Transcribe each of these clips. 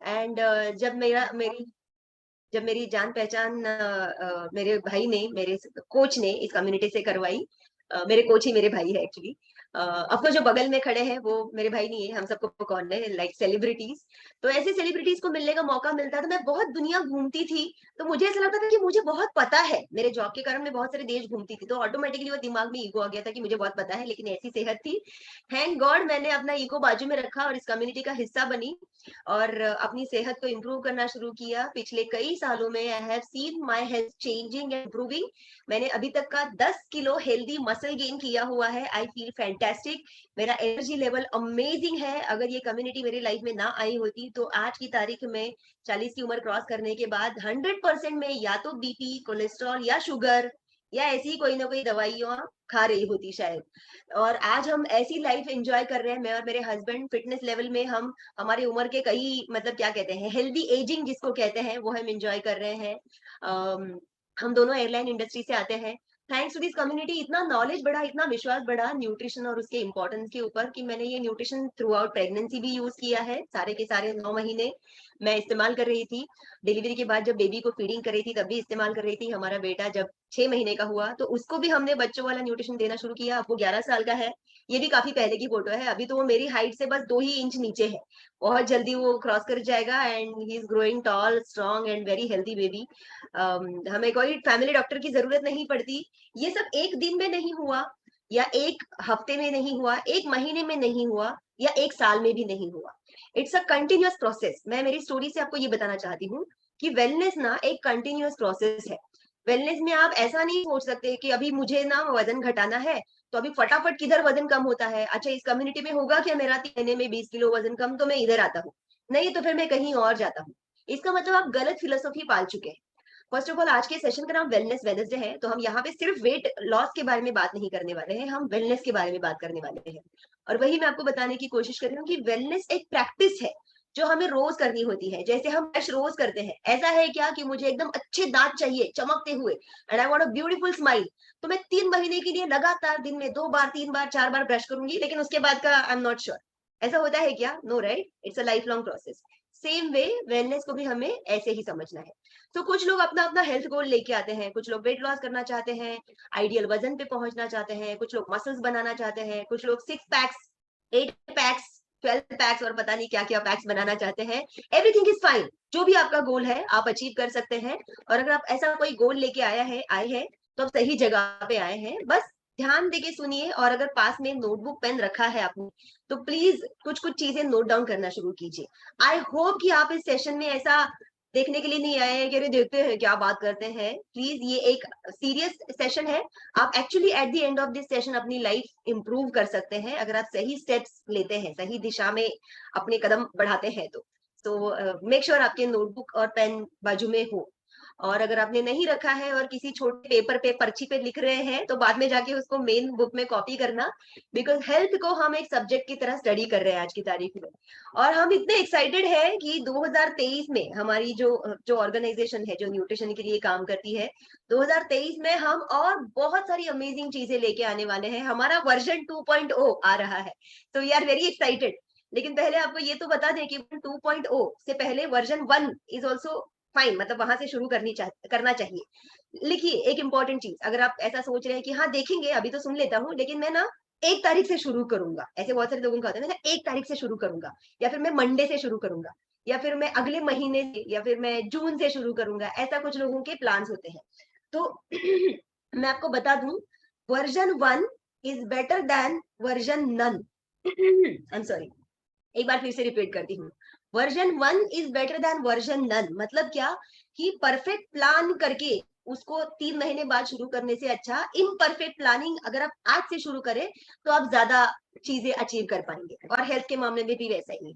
And जब मेरी जान पहचान मेरे भाई ने, मेरे कोच ने इस कम्युनिटी से करवाई। मेरे कोच ही मेरे भाई है एक्चुअली। ऑफ कोर्स जो बगल में खड़े हैं वो मेरे भाई नहीं है, हम सबको कौन है, लाइक सेलिब्रिटीज। तो ऐसे सेलिब्रिटीज को मिलने का मौका मिलता, तो मैं बहुत दुनिया घूमती थी। तो मुझे ऐसा लगता था कि मुझे बहुत पता है, मेरे जॉब के कारण मैं बहुत सारे देश घूमती थी, तो ऑटोमेटिकली वो दिमाग में ईगो आ गया था कि मुझे बहुत पता है, लेकिन ऐसी सेहत थी। थैंक गॉड मैंने अपना ईगो बाजू में रखा और इस कम्युनिटी का हिस्सा बनी और अपनी सेहत को इम्प्रूव करना शुरू किया। पिछले कई सालों में I have seen my health changing and improving. मैंने अभी तक का 10 किलो हेल्दी मसल गेन किया हुआ है। I feel fantastic. मेरा एनर्जी लेवल अमेजिंग है। अगर ये कम्युनिटी मेरी लाइफ में ना आई होती तो आज की तारीख में 40 की उम्र क्रॉस करने के बाद 100% में या तो बीपी, कोलेस्ट्रॉल या शुगर या ऐसी कोई ना कोई दवाइयां खा रही होती शायद। और आज हम ऐसी लाइफ एंजॉय कर रहे हैं, मैं और मेरे हस्बैंड फिटनेस लेवल में हम हमारी उम्र के कई मतलब क्या कहते हैं, हेल्दी एजिंग जिसको कहते हैं, वो हम एंजॉय कर रहे हैं। हम दोनों एयरलाइन इंडस्ट्री से आते हैं। थैंक्स टू दिस कम्युनिटी इतना नॉलेज बढ़ा, इतना विश्वास बढ़ा न्यूट्रिशन और उसके इंपॉर्टेंस के ऊपर कि मैंने ये न्यूट्रिशन थ्रू आउट प्रेगनेंसी भी यूज किया है। सारे के सारे 9 महीने मैं इस्तेमाल कर रही थी। डिलीवरी के बाद जब बेबी को फीडिंग कर रही थी तब भी इस्तेमाल कर रही थी। हमारा बेटा जब 6 महीने का हुआ तो उसको भी हमने बच्चों वाला न्यूट्रिशन देना शुरू किया। अब वो 11 साल का है। ये भी काफी पहले की फोटो है, अभी तो वो मेरी हाइट से बस 2 ही इंच नीचे है। बहुत जल्दी वो क्रॉस कर जाएगा and he is growing tall, strong and very healthy baby. हमें कोई फैमिली डॉक्टर की जरूरत नहीं पड़ती। ये सब एक दिन में नहीं हुआ, या एक हफ्ते में नहीं हुआ, एक महीने में नहीं हुआ, या एक साल में भी नहीं हुआ। It's a continuous process. मैं मेरी स्टोरी से आपको ये बताना चाहती हूँ कि वेलनेस ना एक कंटिन्यूअस प्रोसेस है। वेलनेस में आप ऐसा नहीं सोच सकते कि अभी मुझे ना वजन घटाना है तो अभी फटाफट किधर वजन कम होता है, अच्छा इस कम्युनिटी में होगा क्या मेरा 3 महीने में 20 किलो वजन कम, तो मैं इधर आता हूँ। नहीं तो फिर मैं कहीं और जाता हूँ। इसका मतलब आप गलत फिलोसफी पाल चुके हैं। फर्स्ट ऑफ ऑल आज के सेशन का नाम वेलनेस वेडनेसडे है, तो हम यहाँ पे सिर्फ वेट लॉस के बारे में बात नहीं करने वाले हैं, हम वेलनेस के बारे में बात करने वाले हैं। और वही मैं आपको बताने की कोशिश कर रही हूँ कि वेलनेस एक प्रैक्टिस है जो हमें रोज करनी होती है। जैसे हम ब्रश रोज करते हैं, ऐसा है क्या कि मुझे एकदम अच्छे दांत चाहिए चमकते हुए and I want a beautiful smile, तो मैं 3 महीने के लिए लगातार दिन में 2 बार, 3 बार, 4 बार ब्रश करूंगी, लेकिन उसके बाद का आई एम नॉट श्योर। ऐसा होता है क्या? No right, it's a life long process. Same way wellness को भी हमें ऐसे ही समझना है। तो कुछ लोग अपना अपना हेल्थ गोल लेके आते हैं, कुछ लोग वेट लॉस करना चाहते हैं, आइडियल वजन पे पहुंचना चाहते हैं, कुछ लोग मसल्स बनाना चाहते हैं, कुछ लोग 6 पैक्स, 8 पैक्स, 12 पैक्स और पता नहीं क्या क्या पैक्स बनाना चाहते हैं। Everything is fine. जो भी आपका गोल है आप अचीव कर सकते हैं। और अगर आप ऐसा कोई गोल लेके आए हैं तो आप सही जगह पे आए हैं। बस ध्यान देके सुनिए, और अगर पास में नोटबुक पेन रखा है आपने तो प्लीज कुछ कुछ चीजें नोट डाउन करना शुरू कीजिए। आई होप कि आप इस सेशन में ऐसा देखने के लिए नहीं आए हैं कि अरे देखते हैं क्या बात करते हैं। प्लीज ये एक सीरियस सेशन है। आप actually at the end of this session अपनी लाइफ इंप्रूव कर सकते हैं अगर आप सही स्टेप्स लेते हैं, सही दिशा में अपने कदम बढ़ाते हैं तो मेक श्योर आपके नोटबुक और पेन बाजू में हो। और अगर आपने नहीं रखा है और किसी छोटे पेपर पे पर्ची पे लिख रहे हैं तो बाद में जाके उसको मेन बुक में कॉपी करना, बिकॉज हेल्थ को हम एक सब्जेक्ट की तरह स्टडी कर रहे हैं आज की तारीख में। और हम इतने एक्साइटेड हैं कि 2023 में हमारी जो जो ऑर्गेनाइजेशन है जो न्यूट्रिशन के लिए काम करती है, 2023 में हम और बहुत सारी अमेजिंग चीजें लेके आने वाले हैं। हमारा वर्जन 2.0 आ रहा है, तो वी आर वेरी एक्साइटेड। लेकिन पहले आपको ये तो बता दें कि 2.0 से पहले वर्जन 1 इज ऑल्सो फाइन, मतलब वहां से शुरू करना चाहिए। लिखिए एक इंपॉर्टेंट चीज, अगर आप ऐसा सोच रहे हैं कि हाँ देखेंगे अभी तो सुन लेता हूँ, लेकिन मैं ना 1 तारीख से शुरू करूंगा, ऐसे बहुत सारे लोगों का होता है, मैं ना 1 तारीख से शुरू करूंगा, या फिर मैं मंडे से शुरू करूंगा, या फिर मैं अगले महीने से, या फिर मैं जून से शुरू करूंगा, ऐसा कुछ लोगों के प्लान्स होते हैं। तो मैं आपको बता दूं, version 1 is better than version none. I am sorry, एक बार फिर से रिपीट करती हूँ। Version 1 is better than version none, मतलब क्या कि परफेक्ट प्लान करके उसको 3 महीने बाद शुरू करने से अच्छा इम्परफेक्ट प्लानिंग अगर आप आज से शुरू करें तो आप ज्यादा चीजें अचीव कर पाएंगे। और हेल्थ के मामले में भी वैसा ही।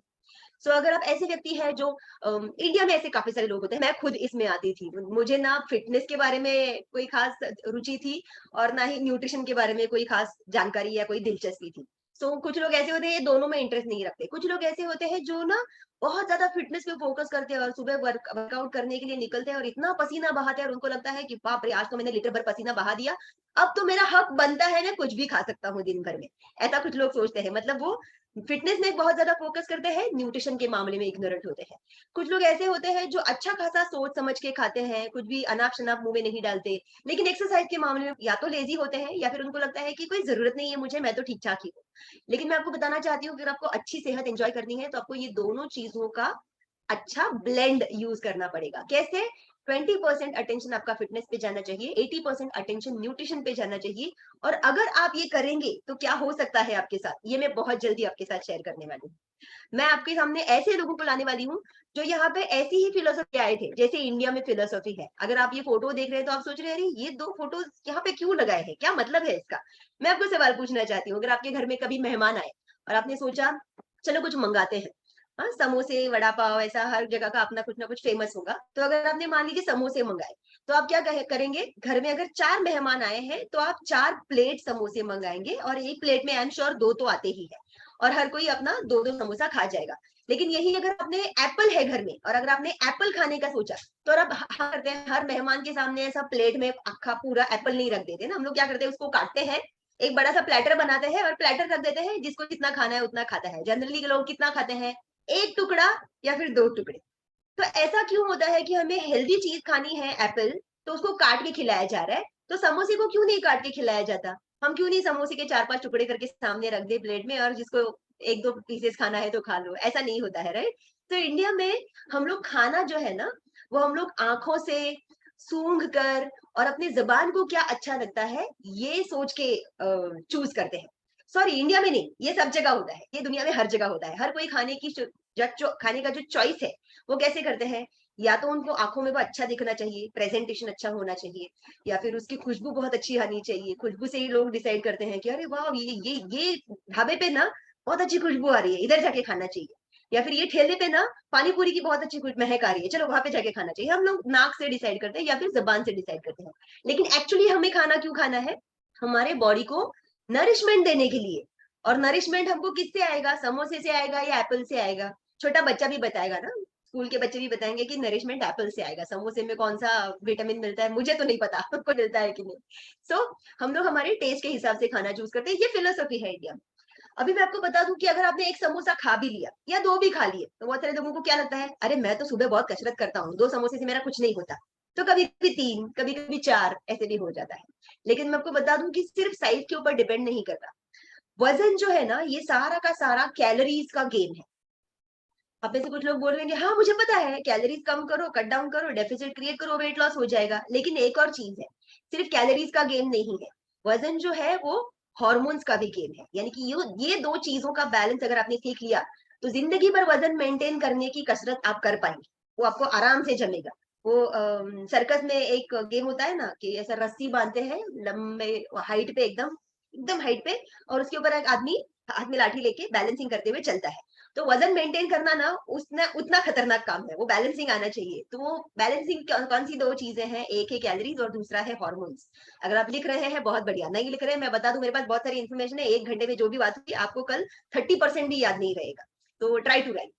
सो अगर आप ऐसे व्यक्ति हैं जो इंडिया में ऐसे काफी सारे लोग होते हैं, मैं खुद इसमें आती थी, मुझे ना फिटनेस के बारे में कोई खास रुचि थी और ना ही न्यूट्रिशन के बारे में कोई खास जानकारी या कोई दिलचस्पी थी। सो कुछ लोग ऐसे होते हैं ये दोनों में इंटरेस्ट नहीं रखते, कुछ लोग ऐसे होते हैं जो ना बहुत ज़्यादा फिटनेस पे फ़ोकस करते हैं और सुबह वर्कआउट करने के लिए निकलते हैं और इतना पसीना बहाते हैं और उनको लगता है कि बाप रे! आज तो मैंने लीटर भर पसीना बहा दिया, अब तो मेरा हक बनता है मैं कुछ भी खा सकता हूँ दिन भर में। ऐसा कुछ लोग सोचते हैं मतलब वो फिटनेस में बहुत ज़्यादा फ़ोकस करते हैं, न्यूट्रिशन के मामले में इग्नोरेंट होते हैं। कुछ लोग ऐसे होते हैं जो अच्छा खासा सोच समझ के खाते हैं, कुछ भी अनाप-शनाप मुँह में नहीं डालते, लेकिन एक्सरसाइज़ के मामले में या तो लेज़ी होते हैं या फिर उनको लगता है कि कोई ज़रूरत नहीं है मुझे, मैं तो ठीक-ठाक ही हूँ। लेकिन मैं आपको बताना चाहती हूँ अगर आपको अच्छी सेहत एन्जॉय करनी है तो आपको ये दोनों चीज़ों का अच्छा ब्लेंड यूज़ करना पड़ेगा। कैसे? 20% अटेंशन आपका फिटनेस पे जाना चाहिए, 80% अटेंशन न्यूट्रिशन पे जाना चाहिए और अगर आप ये करेंगे, तो क्या हो सकता है आपके साथ, ये मैं बहुत जल्दी आपके साथ शेयर करने वाली हूँ। मैं आपके सामने ऐसे लोगों को लाने वाली हूँ, जो यहाँ पे ऐसी ही फिलॉसफी आए थे, जैसे इंडिया में फिलॉसफी है। अगर आप ये फ़ोटो देख रहे हैं, तो आप सोच रहे हैं, "अरे! ये 2 फ़ोटोज़ यहाँ पे क्यों लगाए हैं? क्या मतलब है इसका?" मैं आपको सवाल पूछना चाहती हूँ, अगर आपके घर में कभी मेहमान आए और आपने सोचा, "चलो कुछ मँगाते हैं।" हाँ, समोसे, वड़ा पाव ऐसा हर जगह का अपना कुछ ना कुछ फ़ेमस होगा। तो अगर आपने मान लीजिए समोसे मँगाए, तो आप क्या करेंगे? घर में अगर 4 मेहमान आए हैं, तो आप 4 प्लेट समोसे मँगाएँगे और 1 प्लेट में आई एम श्योर 2 तो आते ही हैं और हर कोई अपना 2-2 समोसा खा जाएगा। लेकिन यही अगर आपने एप्पल है घर में और अगर आपने एप्पल खाने का सोचा, तो और आप हाँ करते हैं, हर मेहमान के सामने ऐसा प्लेट में अक्खा पूरा एप्पल नहीं रख देते ना, हम लोग क्या करते हैं उसको काटते हैं, एक बड़ा-सा प्लैटर बनाते हैं और प्लैटर रख देते हैं, जिसको जितना खाना है उतना खाता है। जनरली लोग कितना खाते हैं? 1 टुकड़ा या फिर 2 टुकड़े। तो ऐसा क्यों होता है कि हमें हेल्दी चीज़ खानी है एप्पल, तो उसको काट के खिलाया जा रहा है, तो समोसे को क्यों नहीं काट के खिलाया जाता? हम क्यों नहीं समोसे के 4-5 टुकड़े करके सामने रख दें प्लेट में और जिसको 1-2 पीसेस खाना है तो खा लो, ऐसा नहीं होता है, राइट? तो इंडिया में हम लोग खाना जो है ना, वो हम लोग आँखों से, सूंघ कर और अपनी ज़ुबान को क्या अच्छा लगता है, ये सोच के चूज़ करते हैं। सॉरी इंडिया में नहीं, ये सब जगह होता है, ये दुनिया में हर जगह होता है। हर कोई खाने की खाने का जो चॉइस है, वो कैसे करते हैं? या तो उनको आँखों में वो अच्छा दिखना चाहिए, प्रेज़ेंटेशन अच्छा होना चाहिए या फिर उसकी खुशबू बहुत अच्छी आनी चाहिए। खुशबू से ही लोग डिसाइड करते हैं कि अरे वाह! ये ढाबे पे ना बहुत अच्छी खुशबू आ रही है, इधर जाके खाना चाहिए। या फिर ये ठेले पे ना पानी पूरी की बहुत अच्छी महक आ रही है, चलो वहाँ पे जाके खाना चाहिए। हम लोग नाक से डिसाइड करते हैं या फिर ज़ुबान से डिसाइड करते हैं। लेकिन एक्चुअली हमें खाना क्यों खाना है? हमारे बॉडी को नरिशमेंट देने के लिए और नरिशमेंट हमको किससे आएगा? समोसे से आएगा या एप्पल से आएगा? छोटा बच्चा भी बताएगा ना, स्कूल के बच्चे भी बताएँगे कि नरिशमेंट एप्पल से आएगा, समोसे में कौन-सा विटामिन मिलता है, मुझे तो नहीं पता आपको मिलता है कि नहीं। सो हम लोग हमारे टेस्ट के हिसाब से खाना चूज़ करते हैं, ये फिलॉसफी है इंडिया में। अभी मैं आपको बता दूँ कि अगर आपने 1 समोसा खा भी लिया या 2 भी खा लिए, तो बहुत सारे लोगों को क्या लगता है, अरे मैं तो सुबह बहुत कसरत करता हूँ, 2 समोसे से मेरा कुछ नहीं होता। तो कभी-कभी 3, कभी-कभी 4 ऐसे भी हो जाता है। लेकिन मैं आपको बता दूँ कि सिर्फ साइज़ के ऊपर डिपेंड नहीं करता। वज़न जो है ना, ये सारा का सारा कैलोरीज़ का गेम है। अब में से कुछ लोग बोल रहे हैं, हाँ, मुझे पता है कैलोरीज़ कम करो, कट डाउन करो, डेफ़िसिट क्रिएट करो, वेट लॉस हो जाएगा। लेकिन एक और चीज़ है, सिर्फ़ कैलोरीज़ का गेम नहीं है। वज़न जो है वो हॉर्मोन्स का भी गेम है। यानी कि यो ये 2 चीज़ों का बैलेंस अगर आपने सीख लिया, तो ज़िंदगी भर वज़न मेंटेन करने की कसरत आप कर पाएँगे। वो आपको आराम से जमेगा। वो सर्कस में एक गेम होता है ना कि ऐसा रस्सी बाँधते हैं लंबे हाइट पे एकदम, एकदम हाइट पे और उसके ऊपर एक आदमी हाथ में लाठी लेके बैलेंसिंग करते हुए चलता है। तो वज़न मेंटेन करना ना उतना उतना खतरनाक काम है, वो बैलेंसिंग आना चाहिए। तो वो बैलेंसिंग कौन-सी 2 चीज़ें हैं, एक है कैलोरीज़ और दूसरा है हार्मोन्स। अगर आप लिख रहे हैं बहुत बढ़िया, नहीं लिख रहे हैं मैं बता दूँ मेरे पास बहुत सारी इन्फॉर्मेशन है, 1 घंटे में जो भी बात हुई आपको कल 30% भी याद नहीं रहेगा। तो ट्राई टू राइट।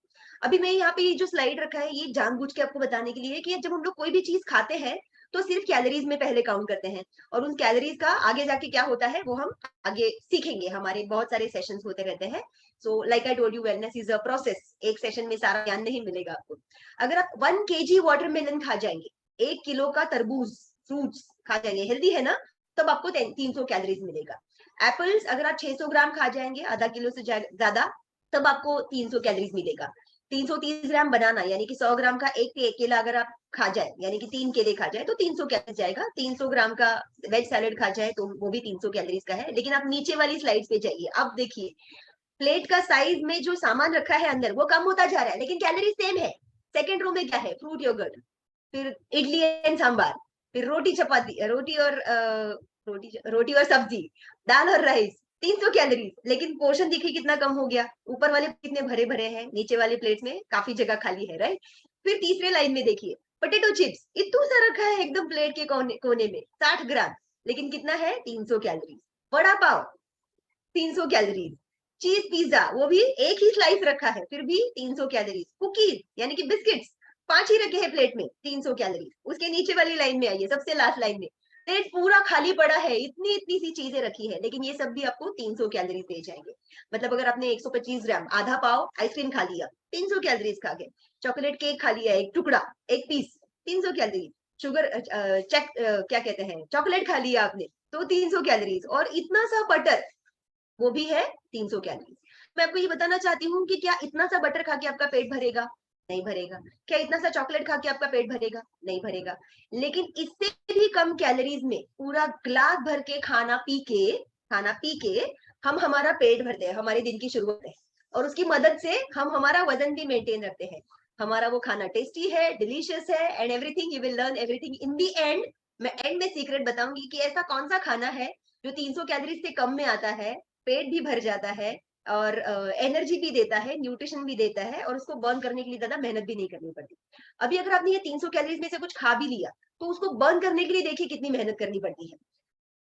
अभी मैं यहाँ पे ये जो स्लाइड रखा है ये जानबूझ के आपको बताने के लिए है कि जब हम लोग कोई भी चीज़ खाते हैं, तो सिर्फ कैलोरीज़ में पहले काउंट करते हैं और उन कैलोरीज़ का आगे जाके क्या होता है वो हम आगे सीखेंगे, हमारे बहुत सारे सेशंस होते रहते हैं। So like I told you wellness is a process, एक सेशन में सारा ज्ञान नहीं मिलेगा आपको। अगर आप 1 केजी वाटरमेलन खा जाएँगे, 1 किलो का तरबूज, फ्रूट्स खा जाएँगे, हेल्दी है ना? तब आपको 300 कैलोरीज़ मिलेगा। एपल्स अगर आप 600 ग्राम खा जाएँगे, आधा किलो से ज़्यादा, तब आपको 300 कैलोरीज़ मिलेगा। 330 ग्राम बनाना यानी कि 100 ग्राम का 1 केला अगर आप खा जाए, यानी कि 3 केले खा जाए तो 300 कैलोरीज़ जाएगा। 300 ग्राम का वेज सैलेड खा जाए तो वो भी 300 कैलोरीज़ का है। लेकिन आप नीचे वाली स्लाइड्स पे जाइए, अब देखिए प्लेट का साइज़ में जो सामान रखा है अंदर वो कम होता जा रहा है, लेकिन कैलोरी सेम है। सेकंड रो में क्या है? फ्रूट योगर्ट, फिर इडली एंड सांभर, फिर रोटी और सब्जी, दाल और राइस, 300 कैलोरीज़ लेकिन पोर्शन देखिए कितना कम हो गया। ऊपर वाले कितने भरे-भरे हैं, नीचे वाली प्लेट्स में काफ़ी जगह खाली है, राइट? फिर तीसरे लाइन में देखिए, पोटैटो चिप्स इतना सा रखा है एकदम प्लेट के कोने कोने में, 60 ग्राम, लेकिन कितना है? 300 कैलोरीज़। वड़ा पाव 300 कैलोरीज़। चीज पिज्जा, वो भी एक ही स्लाइस रखा है, फिर भी 300 कैलोरीज। कुकीज यानी कि बिस्किट्स 5 ही रखे हैं प्लेट में, 300 कैलोरीज। उसके नीचे वाली लाइन में आइए, सबसे लास्ट लाइन में प्लेट पूरा खाली पड़ा है, इतनी इतनी सी चीजें रखी है, लेकिन ये सब भी आपको 300 कैलोरीज दे जाएंगे। मतलब अगर आपने 125 ग्राम, आधा पाव आइसक्रीम खा लिया, 300 कैलोरीज खा गए। चॉकलेट केक खा लिया एक टुकड़ा, एक पीस, 300 कैलोरी। शुगर चेक क्या कहते हैं, चॉकलेट खा लिया आपने तो 300 कैलोरीज। और इतना सा बटर, वो भी है 300 कैलोरी। मैं आपको ये बताना चाहती हूँ कि क्या इतना सा बटर खा के आपका पेट भरेगा? नहीं भरेगा। क्या इतना सा चॉकलेट खा के आपका पेट भरेगा? नहीं भरेगा। लेकिन इससे भी कम कैलोरीज में पूरा ग्लास भर के खाना पी के हम हमारा पेट भरते हैं, हमारे दिन की शुरुआत है। और उसकी मदद से हम हमारा वजन भी मेंटेन रखते हैं। हमारा वो खाना टेस्टी है, डिलीशियस है, and everything, you will learn everything in the and. मैं एंड में सीक्रेट बताऊंगी कि ऐसा कौन सा खाना है जो 300 कैलोरी से कम में आता है, पेट भी भर जाता है, और एनर्जी भी देता है, न्यूट्रिशन भी देता है, और उसको बर्न करने के लिए ज्यादा मेहनत भी नहीं करनी पड़ती। अभी अगर आपने ये 300 कैलोरीज में से कुछ खा भी लिया, तो उसको बर्न करने के लिए देखिए कितनी मेहनत करनी पड़ती है।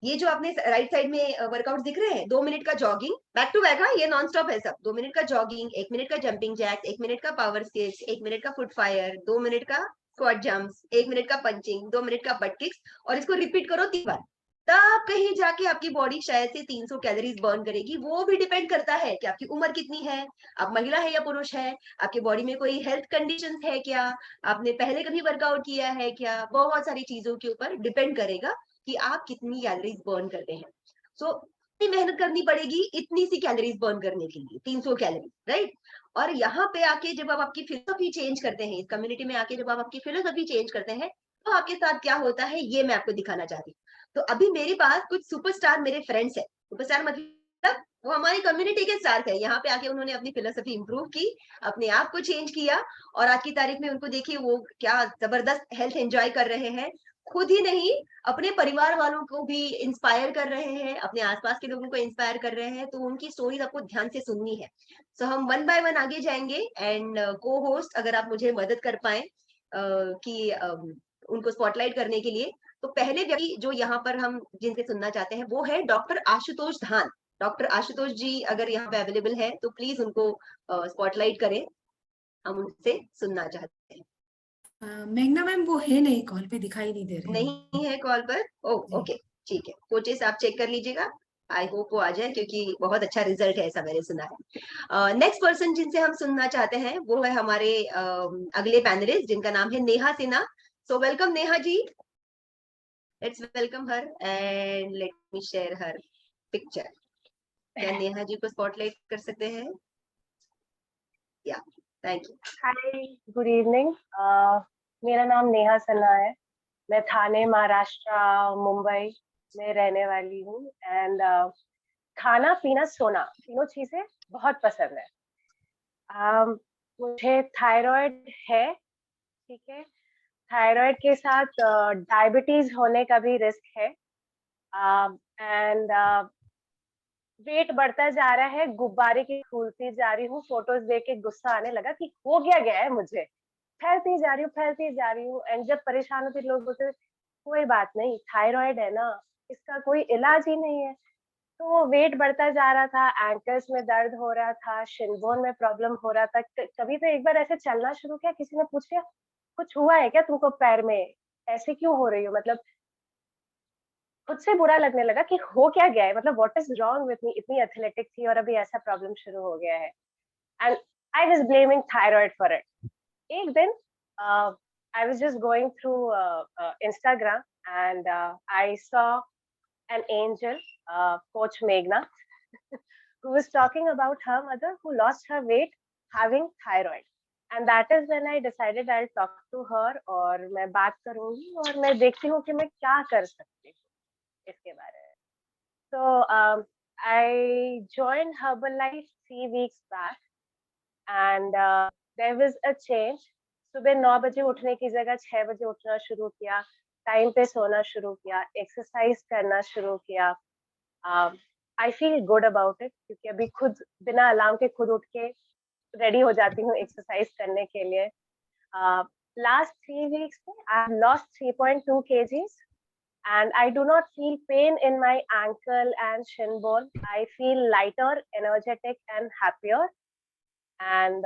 ये जो आपने राइट साइड में वर्कआउट दिख रहे हैं, 2 मिनट का जॉगिंग बैक टू बैक, हाँ ये नॉन स्टॉप है सब। 2 मिनट का जॉगिंग, 1 मिनट का जंपिंग जैक, 1 मिनट का पावर स्किट्स, 1 मिनट का फुट फायर, 2 मिनट का स्क्वाट जंप्स, 1 मिनट का पंचिंग, 2 मिनट का बट किक्स, और इसको रिपीट करो 3 बार। तब कहीं जाके आपकी बॉडी शायद से 300 कैलोरीज बर्न करेगी। वो भी डिपेंड करता है कि आपकी उम्र कितनी है, आप महिला है या पुरुष है, आपके बॉडी में कोई हेल्थ कंडीशन है क्या, आपने पहले कभी वर्कआउट किया है क्या, बहुत सारी चीजों के ऊपर डिपेंड करेगा कि आप कितनी कैलोरीज बर्न करते हैं। सो इतनी मेहनत करनी पड़ेगी इतनी सी कैलोरीज बर्न करने के लिए, 300 कैलोरी, राइट। और यहाँ पे आके जब आप आपकी फिलोसफी चेंज करते हैं, इस कम्युनिटी में आके जब आप आपकी फिलोसफी चेंज करते हैं, तो आपके साथ क्या होता है ये मैं आपको दिखाना चाहती हूँ। तो अभी मेरे पास कुछ सुपरस्टार मेरे फ्रेंड्स है। सुपरस्टार मतलब वो हमारी कम्युनिटी के स्टार है। यहाँ पे आके उन्होंने अपनी फिलोसफी इंप्रूव की, अपने आप को चेंज किया, और आज की तारीख में उनको देखिए वो क्या जबरदस्त हेल्थ एंजॉय कर रहे हैं। खुद ही नहीं, अपने परिवार वालों को भी इंस्पायर कर रहे हैं, अपने आसपास के लोगों को इंस्पायर कर रहे हैं। तो उनकी स्टोरीज आपको ध्यान से सुननी है। सो हम वन बाय वन आगे जाएंगे, एंड को होस्ट अगर आप मुझे मदद कर पाए कि उनको स्पॉटलाइट करने के लिए, तो पहले व्यक्ति जो यहाँ पर हम जिनसे सुनना चाहते हैं वो है डॉक्टर आशुतोष धान। डॉक्टर आशुतोष जी अगर यहाँ पे अवेलेबल है तो प्लीज उनको स्पॉटलाइट करें, हम उनसे सुनना चाहते हैं। मेघना मैम वो है नहीं, कॉल पे दिखाई नहीं दे रहे हैं। नहीं है कॉल पर? ओ जी। ओके, ठीक है। कोचेस आप चेक कर लीजिएगा, आई होप वो आ जाए, क्योंकि बहुत अच्छा रिजल्ट है ऐसा मैंने सुना है। नेक्स्ट पर्सन जिनसे हम सुनना चाहते हैं वो है हमारे अगले पैनलिस्ट, जिनका नाम है Neha Sinha. So welcome Neha ji, let's welcome her and let me share her picture. क्या नेहा जी को स्पॉटलाइट कर सकते हैं? Yeah, thank you. Hi, good evening. मेरा नाम नेहा सिन्हा है। मैं थाने, महाराष्ट्र, मुंबई में रहने वाली हूँ। एंड खाना पीना सोना तीनों चीजें बहुत पसंद है। मुझे थायराइड है, ठीक है। थायराइड के साथ डायबिटीज होने का भी रिस्क है। एंड वेट बढ़ता जा रहा है, गुब्बारे की फूलती जा रही हूँ। फोटोज देख के गुस्सा आने लगा कि हो गया है मुझे, फैलती जा रही हूँ। एंड जब परेशान होती लोग बोलते कोई बात नहीं, थायराइड है ना, इसका कोई इलाज ही नहीं है। तो वेट बढ़ता जा रहा था, एंकल्स में दर्द हो रहा था, शिनबोन में प्रॉब्लम हो रहा था। कभी तो एक बार ऐसे चलना शुरू किया, किसी ने पूछ लिया कुछ हुआ है क्या तुमको पैर में, ऐसे क्यों हो रही हो, मतलब खुद से बुरा लगने लगा कि हो क्या गया है, मतलब what is wrong with me. इतनी एथलेटिक थी और अभी ऐसा प्रॉब्लम शुरू हो गया है। And I was blaming thyroid for it. एक दिन I was just going through Instagram and I saw an angel, Coach Meghna, who was talking about her mother who lost her weight having thyroid. And that is when I decided I'll talk to her और मैं बात करूंगी और मैं देखती हूँ कि मैं क्या कर सकती हूँ इसके बारे में। So I joined Herbalife 3 weeks back and there was a change. सुबह 9 बजे उठने की जगह 6 बजे उठना शुरू किया, टाइम पे सोना शुरू किया, एक्सरसाइज करना शुरू किया। I feel good about it क्योंकि अभी खुद बिना अलार्म के खुद उठ के रेडी हो जाती हूँ एक्सरसाइज करने के लिए। लास्ट 3 weeks में I have lost 3.2 kgs and I do not feel pain in my ankle and shin bone. I feel lighter, energetic, and happier. And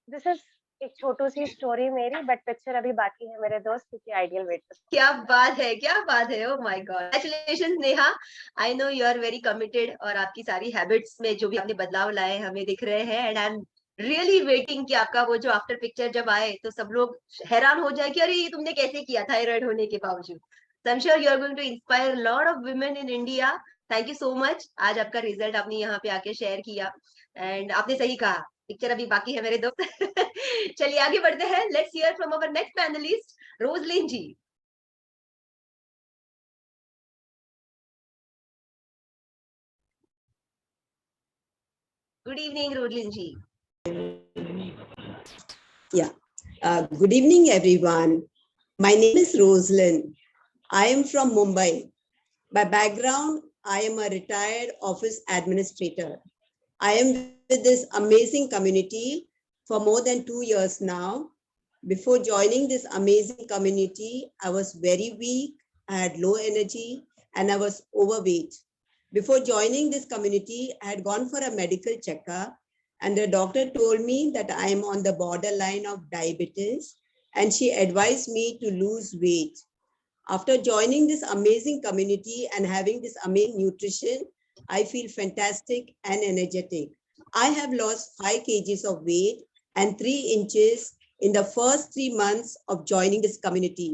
this is एक छोटू सी स्टोरी मेरी, बट पिक्चर अभी बाकी है मेरे दोस्त, क्योंकि आइडियल वेट पे। क्या बात है, क्या बात है, oh my god, congratulations Neha. I know you are very committed और आपकी सारी हैबिट्स में जो भी आपने बदलाव लाए हमें दिख रहे हैं, and I am really waiting कि आपका वो जो आफ्टर पिक्चर जब आए तो सब लोग हैरान हो जाए कि अरे ये तुमने कैसे किया थायराइड होने के बावजूद। So I am sure you are going to inspire lot of women in India. Thank you so much, आज आपका रिजल्ट आपने यहाँ पे आके शेयर किया, एंड आपने सही कहा पिक्चर अभी बाकी है मेरे दोस्त। चलिए आगे बढ़ते हैं, let's hear from our next panelist Roslyn ji. Good evening, Roslyn ji. Yeah. Good evening, everyone. My name is Roslyn. I am from Mumbai. By background, I am a retired office administrator. I am with this amazing community for more than 2 years now. Before joining this amazing community, I was very weak, I had low energy, and I was overweight. Before joining this community, I had gone for a medical checkup, and the doctor told me that I am on the borderline of diabetes, and she advised me to lose weight. After joining this amazing community and having this amazing nutrition, I feel fantastic and energetic. I have lost 5 kgs of weight and 3 inches in the first 3 months of joining this community.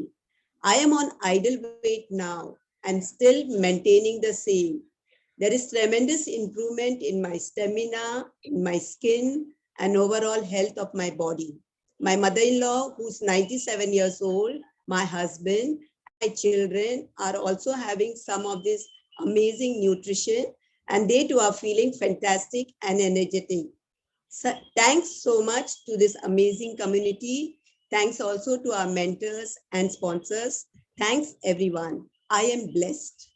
I am on ideal weight now and still maintaining the same. There is tremendous improvement in my stamina, in my skin, and overall health of my body. My mother-in-law, who's 97 years old, my husband, my children are also having some of this amazing nutrition, and they too are feeling fantastic and energetic. So thanks so much to this amazing community. Thanks also to our mentors and sponsors. Thanks everyone. I am blessed.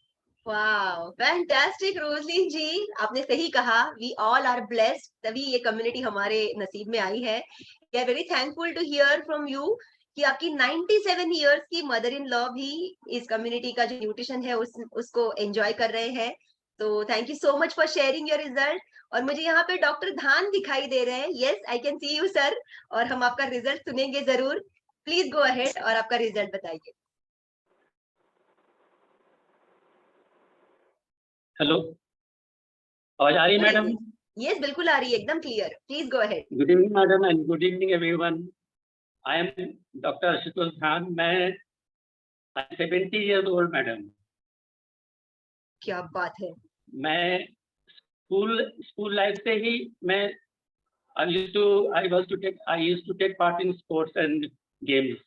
Wow, fantastic Roslin ji, आपने सही कहा, we all are blessed, तभी ये community हमारे नसीब में आई है। We are very thankful to hear from you कि आपकी 97 इयर्स की मदर इन लॉ भी इस कम्युनिटी का जो न्यूट्रिशन है उसको एंजॉय कर रहे हैं। तो thank you so much for sharing your result. और मुझे यहाँ पे डॉक्टर धान दिखाई दे रहे हैं, yes I can C you sir, और हम आपका रिजल्ट सुनेंगे जरूर। प्लीज गो अहेड और आपका रिजल्ट बताइए। हेलो, आवाज आ रही है मैडम? यस बिल्कुल आ रही है, एकदम clear, please go ahead. Good evening madam and good evening everyone. I am doctor Ashutosh धान। मैं 70 ईयर्स ओल्ड मैडम। क्या बात है। मैं स्कूल लाइफ से ही मैं I used to take part in sports and games.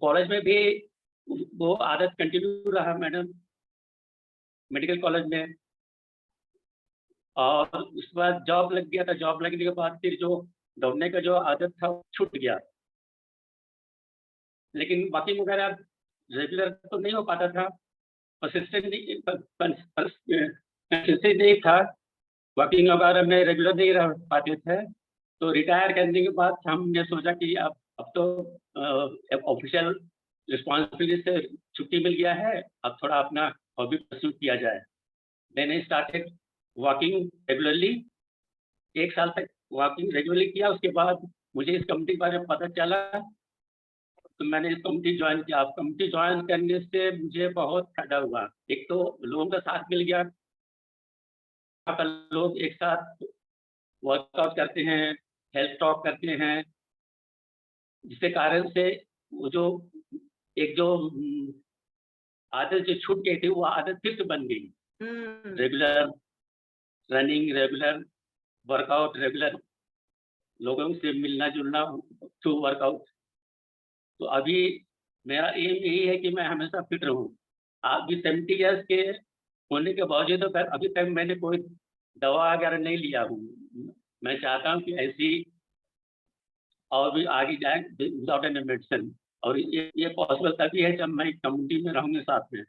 College में भी वो आदत कंटिन्यू रहा मैडम, मेडिकल कॉलेज में। और उसके बाद जॉब लग गया था। जॉब लगने के बाद फिर जो दौड़ने का जो आदत था छूट गया, लेकिन वॉकिंग वगैरह रेगुलर तो नहीं हो पाता था, कंसिस्टेंट नहीं था, वॉकिंग वगैरह में रेगुलर नहीं रह पाते थे। तो रिटायर करने के बाद हमने सोचा कि अब तो ऑफिशियल रिस्पॉन्सिबिलिटी से छुट्टी मिल गया है, अब थोड़ा अपना हॉबी परस्यू किया जाए। मैंने स्टार्टेड वॉकिंग रेगुलरली। 1 साल तक वॉकिंग रेगुलरली किया। उसके बाद मुझे इस कमिटी के बारे में पता चला, तो मैंने इस कमिटी ज्वाइन किया। आप कमिटी ज्वाइन करने से मुझे बहुत फायदा हुआ। एक तो लोगों का साथ मिल गया, लोग एक साथ वर्कआउट करते हैं, हेल्थ टॉक करते हैं, जिसके कारण से वो जो आदत जो छूट गई थी वो आदत फिर से बन गई। Regular running, regular workout, regular लोगों से मिलना जुलना थ्रू वर्कआउट। तो अभी मेरा एम यही है कि मैं हमेशा फिट रहूं। आप भी 70 ईयर्स के होने के बावजूद तो अभी तक मैंने कोई दवा वगैरह नहीं लिया हूँ। मैं चाहता हूँ कि ऐसी और भी आगे जाए विदाउट एनी मेडिसिन, और ये पॉसिबल तभी है जब मैं कम्युनिटी में रहूंगा साथ में।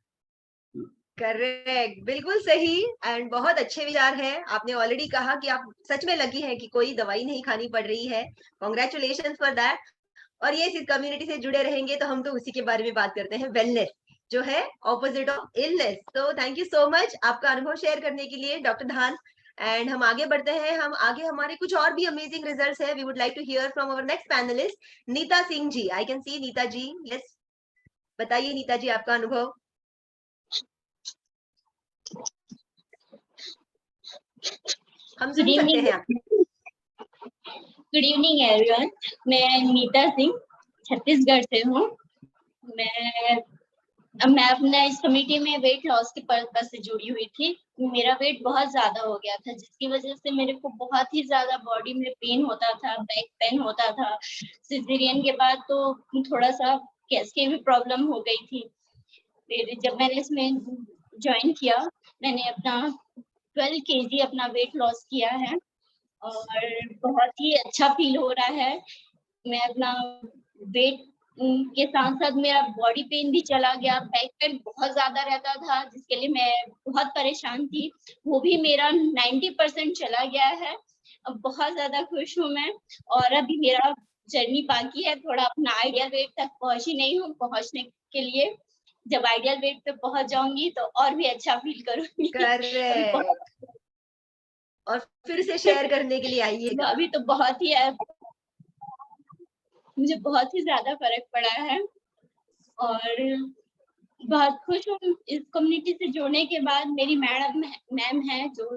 करेक्ट, बिल्कुल सही, एंड बहुत अच्छे विचार हैं। आपने ऑलरेडी कहा कि आप सच में लगी है कि कोई दवाई नहीं खानी पड़ रही है। Congratulation for that. और ये इस कम्युनिटी से जुड़े रहेंगे तो हम तो उसी के बारे में बात करते हैं, वेलनेस जो है ऑपोजिट ऑफ इलनेस। तो थैंक यू सो मच आपका अनुभव शेयर करने के लिए डॉक्टर धान। एंड हम आगे बढ़ते हैं, हम आगे हमारे कुछ और भी अमेजिंग रिजल्ट्स है। We would like to hear from our next panelist Neeta Singh ji. I can see Neeta ji, yes बताइए नीता जी आपका अनुभव। हम गुड सुन सकते इवनिंग हैं आप। Good evening everyone. मैं नीता सिंह छत्तीसगढ़ से हूँ। मैं अपना इस कमेटी में वेट लॉस के पर्पज से जुड़ी हुई थी। मेरा वेट बहुत ज्यादा हो गया था, जिसकी वजह से मेरे को बहुत ही ज्यादा बॉडी में पेन होता था, बैक पेन होता था। सिजेरियन के बाद तो थोड़ा सा गैस की भी प्रॉब्लम हो गई थी। फिर जब मैंने इसमें ज्वाइन किया, मैंने अपना 12 kg अपना वेट लॉस किया है और बहुत ही अच्छा फील हो रहा है। मैं अपना वेट के साथ साथ मेरा बॉडी पेन भी चला गया। बैक पेन बहुत ज्यादा रहता था, जिसके लिए मैं बहुत परेशान थी, वो भी मेरा 90% चला गया है। अब बहुत ज्यादा खुश हूँ मैं। और अभी मेरा जर्नी बाकी है, थोड़ा अपना आइडियल वेट तक पहुंची नहीं हूँ। पहुंचने के लिए जब आइडियल वेट पे पहुंच जाऊंगी तो और भी अच्छा फील करूंगी। करेक्ट। और फिर से शेयर करने के लिए आइएगा। अभी तो बहुत ही मुझे बहुत ही ज्यादा फर्क पड़ा है और बहुत खुश हूँ इस कम्युनिटी से जुड़ने के बाद। मेरी मैम है जो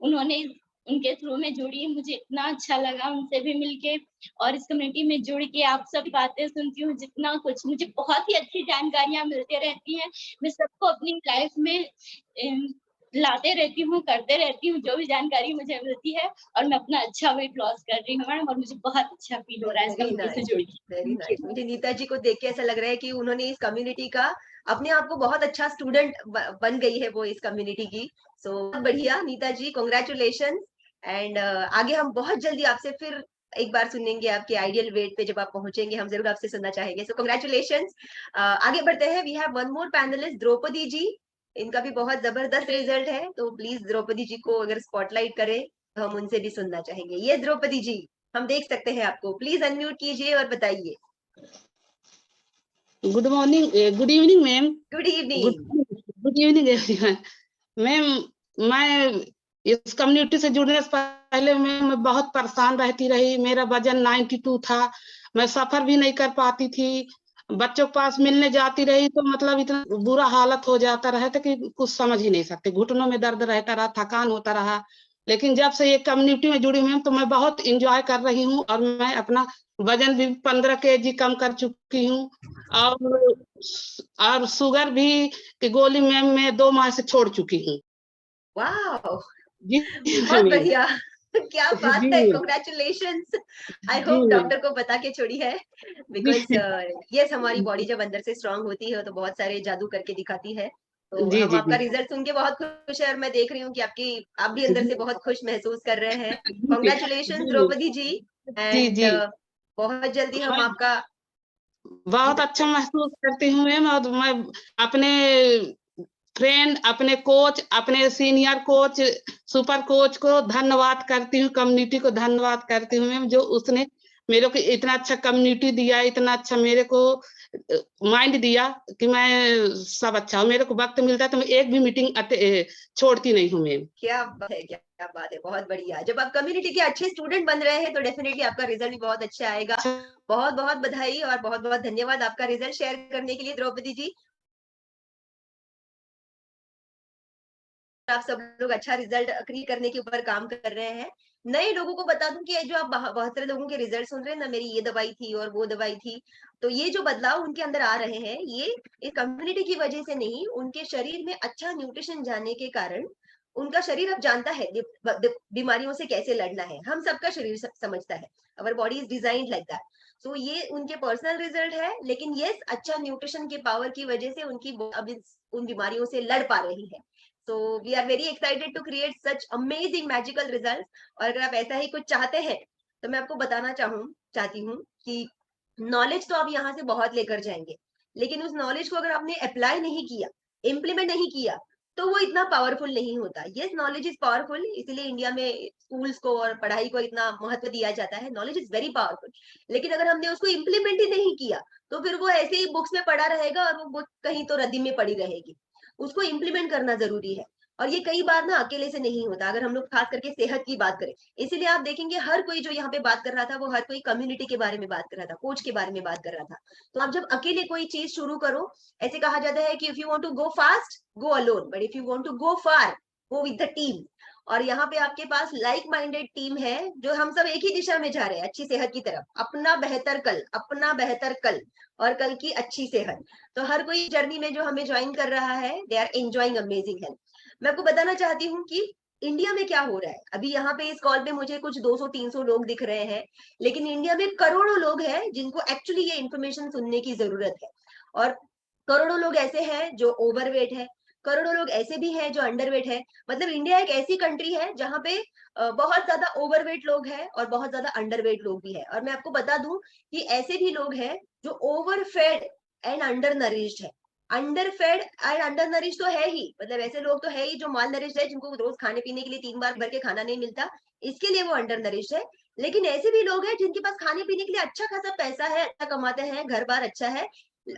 उन्होंने उनके थ्रू में जुड़ी, मुझे इतना अच्छा लगा उनसे भी मिलके। और इस कम्युनिटी में जुड़ के आप सब बातें सुनती हूँ, जितना कुछ मुझे बहुत ही अच्छी जानकारियां मिलती रहती हैं। मैं सबको अपनी लाइफ में लाते रहती हूँ, करते रहती हूँ जो भी जानकारी मुझे मिलती है। और मैं अपना अच्छा वेट लॉस कर रही हूँ मैडम, और मुझे बहुत अच्छा फील हो रहा है इस वेरी कम्युनिटी से नाइस, जुड़ वेरी के। नाइस। मुझे नीता जी को देख के ऐसा लग रहा है कि उन्होंने इस कम्युनिटी का अपने आप को बहुत अच्छा स्टूडेंट बन गई है वो इस कम्युनिटी की। सो बहुत बढ़िया नीता जी, कॉन्ग्रेचुलेशन। एंड आगे हम बहुत जल्दी आपसे फिर एक बार सुनेंगे आपके आइडियल वेट पे जब आप पहुंचेंगे, हम जरूर आपसे सुनना चाहेंगे। So congratulation. आगे बढ़ते हैं, we have one more panelist Draupadi ji. इनका भी बहुत जबरदस्त रिजल्ट है, तो प्लीज द्रौपदी जी को अगर स्पॉटलाइट करें तो हम उनसे भी सुनना चाहेंगे। ये द्रौपदी जी, हम देख सकते हैं आपको, प्लीज अनम्यूट कीजिए और बताइए। Good morning, good evening ma'am. Good evening. Good evening everyone. Ma'am, मैं इस कम्युनिटी से जुड़ने से पहले मैं बहुत परेशान रहती रही। मेरा वजन 92 था, मैं सफर भी नहीं कर पाती थी। बच्चों के पास मिलने जाती रही तो मतलब इतना बुरा हालत हो जाता रहा था कि कुछ समझ ही नहीं सकते। घुटनों में दर्द रहता रहा, थकान होता रहा। लेकिन जब से ये कम्युनिटी में जुड़ी हुई तो मैं बहुत इंजॉय कर रही हूँ और मैं अपना वजन भी 15 kg कम कर चुकी हूँ। और शुगर भी की गोली मैं 2 माह से छोड़ चुकी हूँ। वाओ, जी बहुत मैम। बढ़िया। क्या बात जी है, मैम। कॉन्ग्रेचुलेशंस। आई जी होप मैम। डॉक्टर को बता के छोड़ी है, बिकॉज यस हमारी बॉडी जब अंदर से स्ट्रांग होती है तो बहुत सारे जादू करके दिखाती है। तो जी हम जी आपका जी रिजल्ट सुन के बहुत खुश है, और मैं देख रही हूँ कि आप भी अंदर से बहुत खुश महसूस कर रहे हैं। कॉन्ग्रेचुलेशन जी द्रौपदी जी। जी एंड जी। बहुत जल्दी हम मैं आपका जी बहुत अच्छा महसूस करती हूँ मैम। और मैं अपने फ्रेंड, अपने कोच, अपने सीनियर कोच, सुपर कोच को धन्यवाद करती हूँ, कम्युनिटी को धन्यवाद करती हूँ मैम, जो उसने मेरे को इतना अच्छा कम्युनिटी दिया, इतना अच्छा मेरे को माइंड दिया कि मैं सब अच्छा हूँ। मेरे को वक्त मिलता है तो मैं एक भी मीटिंग छोड़ती नहीं हूँ मैम। क्या बात है, क्या बात है, बहुत बढ़िया। जब आप कम्युनिटी के अच्छे स्टूडेंट बन रहे हैं तो डेफिनेटली आपका रिजल्ट भी बहुत अच्छा आएगा। बहुत बहुत बधाई और बहुत बहुत धन्यवाद आपका रिजल्ट शेयर करने के लिए द्रौपदी जी। आप सब लोग अच्छा रिजल्ट क्रिएट करने के ऊपर काम कर रहे हैं। नए लोगों को बता दूं कि जो आप बहुत सारे लोगों के रिजल्ट सुन रहे हैं ना, मेरी ये दवाई थी और वो दवाई थी, तो ये जो बदलाव उनके अंदर आ रहे हैं, ये इस कम्युनिटी की वजह से नहीं, उनके शरीर में अच्छा न्यूट्रिशन जाने के कारण उनका शरीर अब जानता है बीमारियों से कैसे लड़ना है। हम सबका शरीर समझता है, our body is designed like that. So ये उनके पर्सनल रिजल्ट है, लेकिन यस अच्छा न्यूट्रिशन के पावर की वजह से उनकी अब उन बीमारियों से लड़ पा रही है। So we are very excited to create such amazing magical results। और अगर आप ऐसा ही कुछ चाहते हैं तो मैं आपको बताना चाहती हूँ कि नॉलेज तो आप यहाँ से बहुत लेकर जाएंगे, लेकिन उस नॉलेज को अगर आपने अप्लाई नहीं किया, इम्प्लीमेंट नहीं किया, तो वो इतना पावरफुल नहीं होता। यस, नॉलेज इज पावरफुल, इसीलिए इंडिया में स्कूल्स को और पढ़ाई को इतना महत्व दिया जाता है। नॉलेज इज वेरी पावरफुल, लेकिन अगर हमने उसको इम्प्लीमेंट ही नहीं किया तो फिर वो ऐसे ही बुक्स में पढ़ा रहेगा और वो बुक कहीं तो रद्दी में पड़ी रहेगी। उसको इम्प्लीमेंट करना जरूरी है, और ये कई बार ना अकेले से नहीं होता। अगर हम लोग खास करके सेहत की बात करें, इसीलिए आप देखेंगे हर कोई जो यहाँ पे बात कर रहा था, वो हर कोई कम्युनिटी के बारे में बात कर रहा था, कोच के बारे में बात कर रहा था। तो आप जब अकेले कोई चीज शुरू करो, ऐसे कहा जाता है कि if you want to go fast go alone, but if you want to go far go with the team. और यहाँ पे आपके पास लाइक माइंडेड टीम है, जो हम सब एक ही दिशा में जा रहे हैं, अच्छी सेहत की तरफ। अपना बेहतर कल, अपना बेहतर कल, और कल की अच्छी सेहत। तो हर कोई जर्नी में जो हमें ज्वाइन कर रहा है, they are enjoying amazing health. मैं आपको बताना चाहती हूँ कि इंडिया में क्या हो रहा है। अभी यहाँ पे इस कॉल पे मुझे कुछ 200-300 लोग दिख रहे हैं, लेकिन इंडिया में करोड़ों लोग हैं जिनको एक्चुअली ये इन्फॉर्मेशन सुनने की जरूरत है। और करोड़ों लोग ऐसे हैं जो ओवरवेट है, करोड़ों लोग ऐसे भी हैं जो अंडरवेट है। मतलब इंडिया एक ऐसी कंट्री है जहाँ पे बहुत ज्यादा ओवरवेट लोग हैं और बहुत ज्यादा अंडरवेट लोग भी है। और मैं आपको बता दूं कि ऐसे भी लोग हैं जो ओवरफेड एंड अंडर नरिश्ड है। Underfed and undernourish तो है ही, मतलब ऐसे लोग तो है ही जो माल नरिश है, जिनको रोज खाने पीने के लिए 3 बार भर के खाना नहीं मिलता, इसके लिए वो अंडर नरिश है। लेकिन ऐसे भी लोग हैं जिनके पास खाने पीने के लिए अच्छा खासा पैसा है, अच्छा कमाते हैं, घर बार अच्छा है,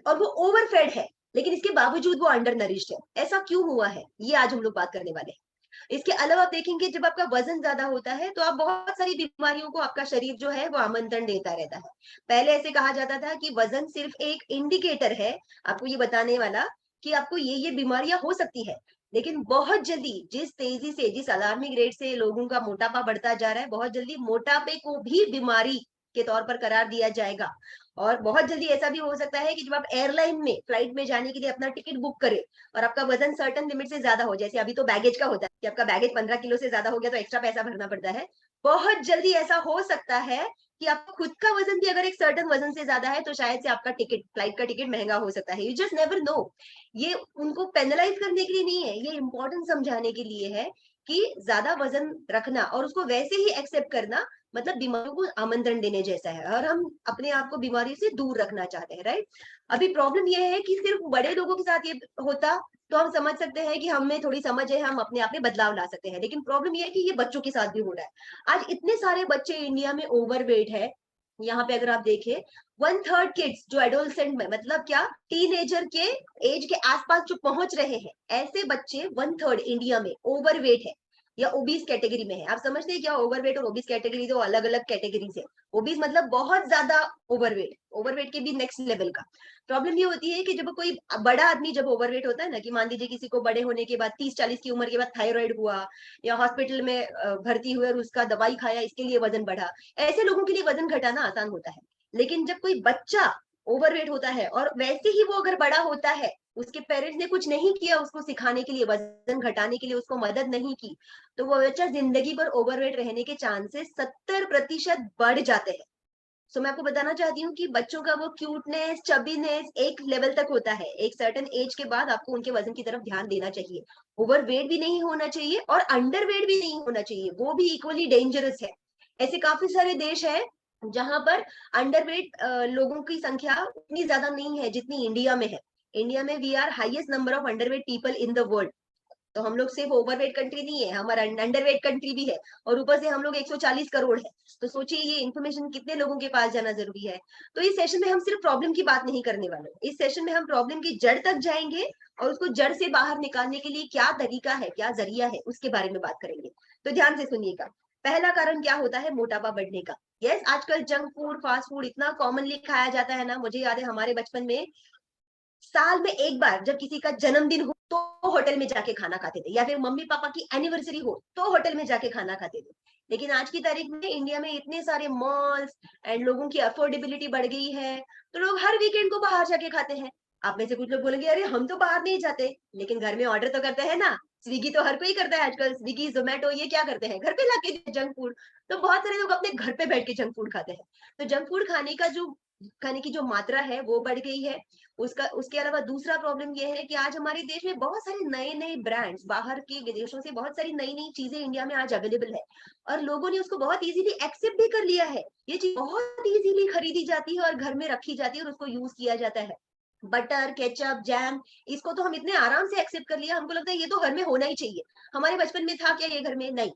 और वो ओवरफेड है, लेकिन इसके बावजूद वो अंडर नरिश्ड है। ऐसा क्यों हुआ है, ये आज हम लोग बात करने वाले हैं। इसके अलावा आप देखेंगे, जब आपका वजन ज्यादा होता है तो आप बहुत सारी बीमारियों को आपका शरीर जो है वो आमंत्रण देता रहता है। पहले ऐसे कहा जाता था कि वजन सिर्फ एक इंडिकेटर है आपको ये बताने वाला कि आपको ये बीमारियां हो सकती है। लेकिन बहुत जल्दी, जिस तेजी से, जिस अलार्मिंग रेट से लोगों का मोटापा बढ़ता जा रहा है, बहुत जल्दी मोटापे को भी बीमारी के तौर पर करार दिया जाएगा। और बहुत जल्दी ऐसा भी हो सकता है कि जब आप एयरलाइन में, फ्लाइट में जाने के लिए अपना टिकट बुक करें और आपका वजन सर्टन लिमिट से ज्यादा हो, जैसे अभी तो बैगेज का होता है कि आपका बैगेज 15 किलो से ज्यादा हो गया तो एक्स्ट्रा पैसा भरना पड़ता है। बहुत जल्दी ऐसा हो सकता है कि आपका खुद का वजन भी अगर एक सर्टन वजन से ज्यादा है तो शायद से आपका टिकट, फ्लाइट का टिकट महंगा हो सकता है। You just never know. ये उनको पेनलाइज करने के लिए नहीं है, ये इंपॉर्टेंट समझाने के लिए है कि ज्यादा वजन रखना और उसको वैसे ही एक्सेप्ट करना मतलब बीमारियों को आमंत्रण देने जैसा है, और हम अपने आप को बीमारी से दूर रखना चाहते हैं, राइट। अभी प्रॉब्लम ये है कि सिर्फ बड़े लोगों के साथ ये होता तो हम समझ सकते हैं कि हमें थोड़ी समझ है, हम अपने आप में बदलाव ला सकते हैं। लेकिन प्रॉब्लम ये है कि ये बच्चों के साथ भी हो रहा है। आज इतने सारे बच्चे इंडिया में ओवरवेट है। यहाँ पे अगर आप देखें 1/3 किड्स जो एडोलसेंट में, मतलब क्या, टीनेजर के एज के आसपास जो पहुंच रहे हैं, ऐसे बच्चे 1/3 इंडिया में ओवरवेट है या ओबीस कैटेगरी में है। आप समझते हैं क्या ओवरवेट और ओबीस कैटेगरी दो अलग अलग कैटेगरीज है। ओबीस मतलब बहुत ज्यादा ओवरवेट, ओवरवेट के भी नेक्स्ट लेवल का। प्रॉब्लम ये होती है कि जब कोई बड़ा आदमी जब ओवरवेट होता है ना, कि मान लीजिए किसी को बड़े होने के बाद 30-40 की उम्र के बाद थायराइड हुआ या हॉस्पिटल में भर्ती हुए और उसका दवाई खाया, इसके लिए वजन बढ़ा, ऐसे लोगों के लिए वजन घटाना आसान होता है। लेकिन जब कोई बच्चा ओवरवेट होता है और वैसे ही वो अगर बड़ा होता है, उसके पेरेंट्स ने कुछ नहीं किया उसको सिखाने के लिए, वजन घटाने के लिए उसको मदद नहीं की, तो वो बच्चा जिंदगी भर ओवरवेट रहने के चांसेस 70% बढ़ जाते हैं। सो मैं आपको बताना चाहती हूँ कि बच्चों का वो क्यूटनेस, चबीनेस एक लेवल तक होता है, एक सर्टेन एज के बाद आपको उनके वजन की तरफ ध्यान देना चाहिए। ओवरवेट भी नहीं होना चाहिए और अंडरवेट भी नहीं होना चाहिए, वो भी इक्वली डेंजरस है। ऐसे काफी सारे देश है जहां पर अंडरवेट लोगों की संख्या उतनी ज्यादा नहीं है जितनी इंडिया में है। इंडिया में we are highest number of underweight people in the world. तो हम लोग सिर्फ ओवरवेट कंट्री नहीं है, हमारा अंडरवेट कंट्री भी है, और ऊपर से हम लोग 140 करोड़ है। तो सोचिए ये इन्फॉर्मेशन कितने लोगों के पास जाना जरूरी है। तो इस सेशन में हम सिर्फ प्रॉब्लम की बात नहीं करने वाले, इस सेशन में हम प्रॉब्लम की जड़ तक जाएंगे और उसको जड़ से बाहर निकालने के लिए क्या तरीका है, क्या जरिया है, उसके बारे में बात करेंगे। तो ध्यान से सुनिएगा। पहला कारण क्या होता है मोटापा बढ़ने का। यस, आजकल जंक फूड, फास्ट फूड इतना कॉमनली खाया जाता है ना। मुझे याद है हमारे बचपन में साल में एक बार जब किसी का जन्मदिन हो तो होटल में जाके खाना खाते थे, या फिर मम्मी पापा की एनिवर्सरी हो तो होटल में जाके खाना खाते थे। लेकिन आज की तारीख में इंडिया में इतने सारे मॉल्स एंड लोगों की अफोर्डेबिलिटी बढ़ गई है, तो लोग हर वीकेंड को बाहर जाके खाते हैं। आप में से कुछ लोग बोलेंगे अरे हम तो बाहर नहीं जाते, लेकिन घर में ऑर्डर तो करते हैं ना। स्विगी तो हर कोई करता है आजकल, स्विगी, जोमेटो, ये क्या करते हैं, घर पे लाके जंक फूड। तो बहुत सारे लोग अपने घर पे बैठ के जंक फूड खाते हैं। तो जंक फूड खाने की जो मात्रा है वो बढ़ गई है। उसके अलावा दूसरा प्रॉब्लम ये है कि आज हमारे देश में बहुत सारे नए नए ब्रांड्स, बाहर के विदेशों से बहुत सारी नई नई चीजें इंडिया में आज अवेलेबल है, और लोगों ने उसको बहुत इजीली एक्सेप्ट भी कर लिया है। ये चीज बहुत इजीली खरीदी जाती है और घर में रखी जाती है और उसको यूज किया जाता है। बटर, केचप, जैम, इसको तो हम इतने आराम से एक्सेप्ट कर लिया, हमको लगता है ये तो घर में होना ही चाहिए। हमारे बचपन में था क्या ये घर में? नहीं।